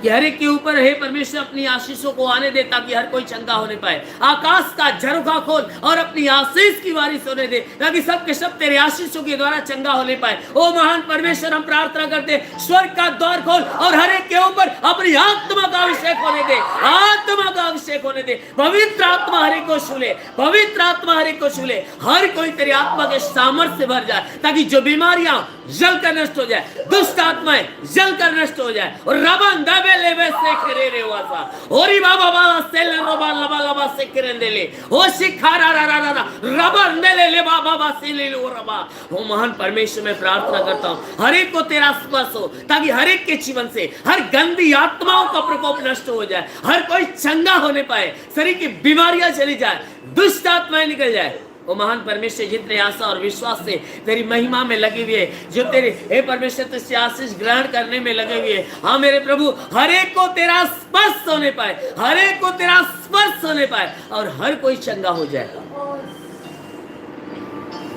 कि हर एक के ऊपर हे परमेश्वर अपनी आशीषों को आने दे, ताकि हर कोई चंगा होने पाए। आकाश का झरोखा खोल और अपनी आशीष की बारिश होने दे, ताकि सब के सब तेरे आशीषों के द्वारा चंगा होने पाए। ओ महान परमेश्वर, हम प्रार्थना करते हैं, स्वर्ग का द्वार खोल और हर एक के ऊपर अपनी आत्मा का अभिषेक होने दे, आत्मा का अभिषेक होने दे। पवित्र आत्मा हर एक को छूले, पवित्र आत्मा हर एक को छूले, हर कोई तेरी आत्मा के सामर्थ्य से भर जाए, ताकि जो बीमारियां जल कर नष्ट हो जाए, दुष्ट आत्माएं जल कर नष्ट हो जाए। और रबन दबे लेवे से करे रे वासा ओरी बाबा बाबा से ले रो बा लबा लबा से करन दे ले ओ शिखारा रा रा रा रबन दे ले बाबा बाबा से ले लो रबा। ओ महान परमेश्वर, मैं प्रार्थना करता हूं हर एक को तेरा स्पर्श हो, ताकि हर एक के जीवन से हर गंदी आत्माओं का प्रकोप नष्ट हो जाए, हर कोई चंगा होने पाए, शरीर की बीमारियां चली जाए, दुष्ट आत्माएं निकल जाए। ओ महान परमेश्वर, जितने आशा और विश्वास से तेरी महिमा में लगे हुए, जो तेरे हे परमेश्वर तुझसे आशीष ग्रहण करने में लगे हुए, हाँ मेरे प्रभु, हर एक को तेरा स्पर्श होने पाए, हर एक को तेरा स्पर्श होने पाए, और हर कोई चंगा हो जाए।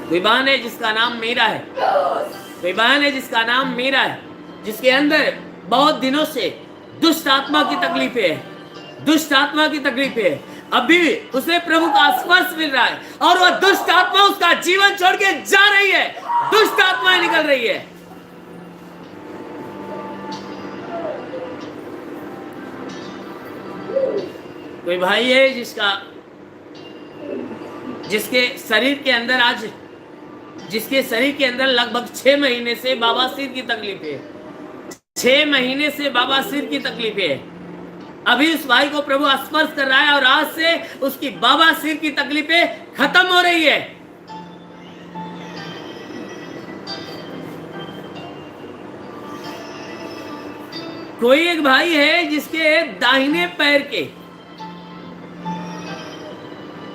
कोई बहन है जिसका नाम मीरा है, कोई बहन है जिसका नाम मीरा है, जिसके अंदर बहुत दिनों से दुष्ट आत्मा की तकलीफ है, दुष्ट आत्मा की तकलीफ है। अभी उसे प्रभु का स्पर्श मिल रहा है और वह दुष्ट आत्मा उसका जीवन छोड़ के जा रही है, दुष्ट आत्माएं निकल रही है। कोई भाई है जिसके शरीर के अंदर जिसके शरीर के अंदर लगभग 6 महीने से बवासीर की तकलीफ है, 6 महीने से बवासीर की तकलीफ है। अभी उस भाई को प्रभु स्पर्श कर रहा है और आज से उसकी बवासीर की तकलीफें खत्म हो रही है। कोई एक भाई है जिसके दाहिने पैर के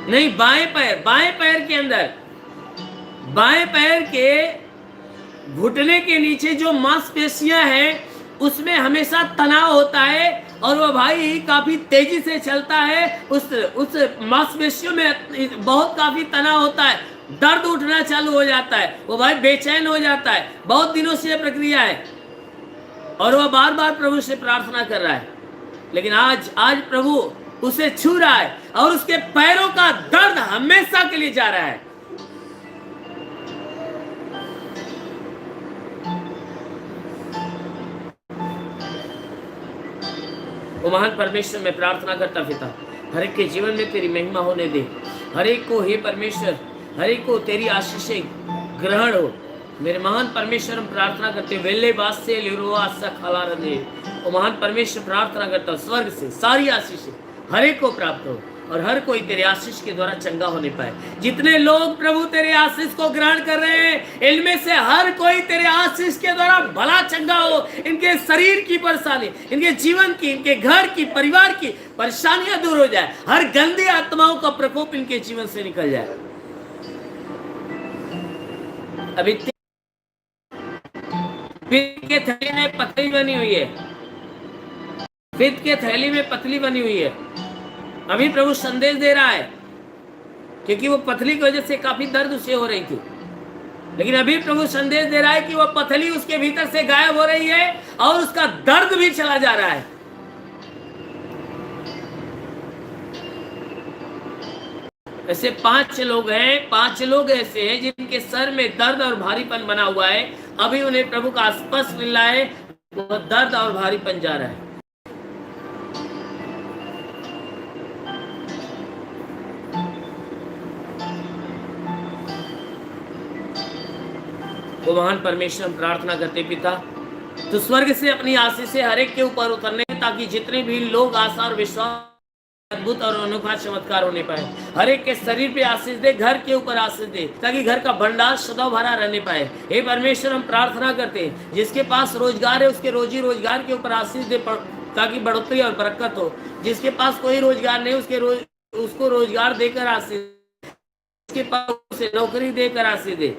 नहीं, बाएं पैर के अंदर, बाएं पैर के घुटने के नीचे जो मांसपेशियां हैं उसमें हमेशा तनाव होता है, और वह भाई काफी तेजी से चलता है। उस मांसपेशियों में बहुत काफी तनाव होता है, दर्द उठना चालू हो जाता है, वो भाई बेचैन हो जाता है। बहुत दिनों से यह प्रक्रिया है और वह बार बार प्रभु से प्रार्थना कर रहा है, लेकिन आज प्रभु उसे छू रहा है और उसके पैरों का दर्द हमेशा के लिए जा रहा है। वो महान परमेश्वर, मैं प्रार्थना करता पिता, हर एक के जीवन में तेरी महिमा होने दे, हर एक को हे परमेश्वर, हर एक को तेरी आशीषें ग्रहण हो। मेरे महान परमेश्वर, हम प्रार्थना करते वेले बास से लिरोआ सा खाला रहे। वो महान परमेश्वर, प्रार्थना करता स्वर्ग से सारी आशीषें हर एक को प्राप्त हो और हर कोई तेरे आशीष के द्वारा चंगा होने पाए। जितने लोग प्रभु तेरे आशीष को ग्रहण कर रहे हैं, इनमें से हर कोई तेरे आशीष के द्वारा भला चंगा हो। इनके शरीर की परेशानी, इनके जीवन की, इनके घर की, परिवार की परेशानियां दूर हो जाए, हर गंदी आत्माओं का प्रकोप इनके जीवन से निकल जाए। अभी पित्त के थैली में पतली बनी हुई है, पित्त के थैली में पतली बनी हुई है। अभी प्रभु संदेश दे रहा है, क्योंकि वो पथली की वजह से काफी दर्द उसे हो रही थी, लेकिन अभी प्रभु संदेश दे रहा है कि वह पथली उसके भीतर से गायब हो रही है और उसका दर्द भी चला जा रहा है। ऐसे 5 लोग हैं, 5 लोग ऐसे हैं जिनके सर में दर्द और भारीपन बना हुआ है। अभी उन्हें प्रभु का स्पर्श मिल रहा है, वो दर्द और भारीपन जा रहा है। वो महान परमेश्वर, हम प्रार्थना करते पिता, तो स्वर्ग से अपनी आशीष से हर एक के ऊपर उतरने, ताकि जितने भी लोग आशा और विश्वास अद्भुत और अनोखा चमत्कार होने पाए। हर एक के शरीर पे आशीष दे, घर के ऊपर आशीष दे, ताकि घर का भंडार सदा भरा रहने पाए। हे परमेश्वर, हम प्रार्थना करते हैं, जिसके पास रोजगार है उसके रोजी रोजगार के ऊपर आशीष दे, ताकि बढ़ोतरी और बरकत हो। जिसके पास कोई रोजगार नहीं उसको रोजगार देकर आशीष, जिसके पास उसे नौकरी देकर आशीष दे।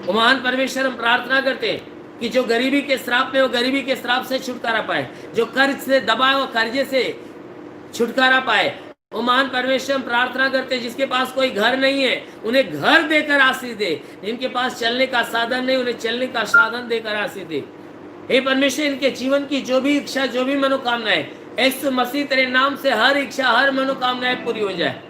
महान परमेश्वर, हम प्रार्थना करते हैं कि जो गरीबी के श्राप में, वो गरीबी के श्राप से छुटकारा पाए, जो कर्ज से दबाए वो कर्जे से छुटकारा पाए। वो महान परमेश्वर, हम प्रार्थना करते हैं, जिसके पास कोई घर नहीं है उन्हें घर देकर आशीष दे, जिनके पास चलने का साधन नहीं उन्हें चलने का साधन देकर आशीष दे। हे परमेश्वर, इनके जीवन की जो भी इच्छा, जो भी मनोकामनाएं, यीशु मसीह तेरे नाम से हर इच्छा, हर मनोकामनाएं पूरी हो जाए।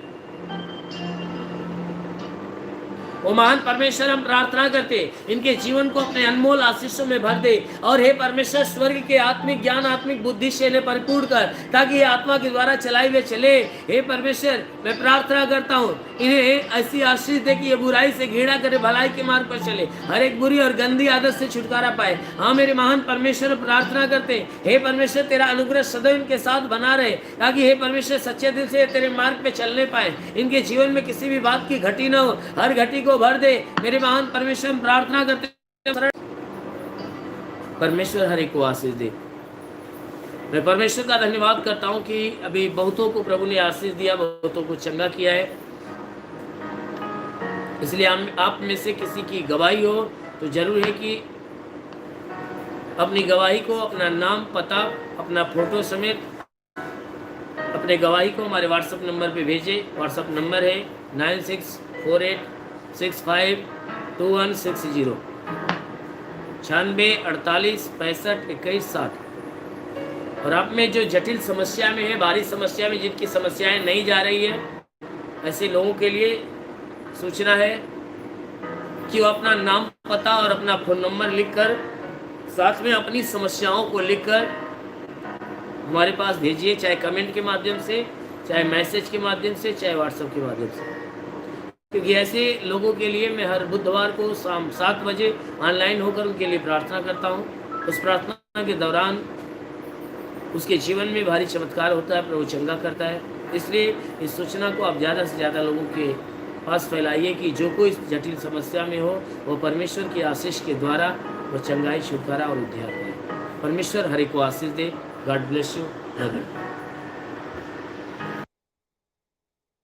ओ महान परमेश्वर, हम प्रार्थना करते इनके जीवन को अपने अनमोल आशीषों में भर दे। और हे परमेश्वर, स्वर्ग के आत्मिक ज्ञान, आत्मिक बुद्धि से इन्हें परिपूर्ण कर, ताकि ये आत्मा के द्वारा चलाई हुए चले। हे परमेश्वर, मैं प्रार्थना करता हूँ इन्हें ऐसी आशीष दे कि ये बुराई से घृणा करे, भलाई के मार्ग पर चले, हर एक बुरी और गंदी आदत से छुटकारा पाए। हाँ मेरे महान परमेश्वर, प्रार्थना करते हे परमेश्वर, तेरा अनुग्रह सदैव इनके साथ बना रहे, ताकि हे परमेश्वर सच्चे दिल से तेरे मार्ग पे चलने पाए। इनके जीवन में किसी भी बात की घटी न हो, हर घटी को भर दे। मेरे महान परमेश्वर, हम प्रार्थना करते परमेश्वर हर एक को आशीष दे। मैं परमेश्वर का धन्यवाद करता हूं कि अभी बहुतों को प्रभु ने आशीष दिया, बहुतों को चंगा किया है। इसलिए आप में से किसी की गवाही हो तो जरूर है कि अपनी गवाही को, अपना नाम, पता, अपना फोटो समेत अपने गवाही को हमारे व्हाट्सएप नंबर पे भेजें। व्हाट्सएप नंबर है 9648652160 96 48 65 21 60। और आप में जो जटिल समस्या में है, भारी समस्या में, जिनकी समस्याएं नहीं जा रही है, ऐसे लोगों के लिए सूचना है कि वो अपना नाम, पता और अपना फ़ोन नंबर लिखकर, साथ में अपनी समस्याओं को लिखकर हमारे पास भेजिए, चाहे कमेंट के माध्यम से, चाहे मैसेज के माध्यम से, चाहे व्हाट्सएप के माध्यम से। क्योंकि ऐसे लोगों के लिए मैं हर बुधवार को शाम 7 बजे ऑनलाइन होकर उनके लिए प्रार्थना करता हूँ। उस प्रार्थना के दौरान उसके जीवन में भारी चमत्कार होता है, प्रभु चंगा करता है। इसलिए इस सूचना को आप ज़्यादा से ज़्यादा लोगों के पास फैलाइए कि जो कोई जटिल समस्या में हो, वो परमेश्वर की आशीष के द्वारा वो चंगाई, छुटकारा और उद्धार पाए। परमेश्वर हर एक को आशीष दे। God bless you.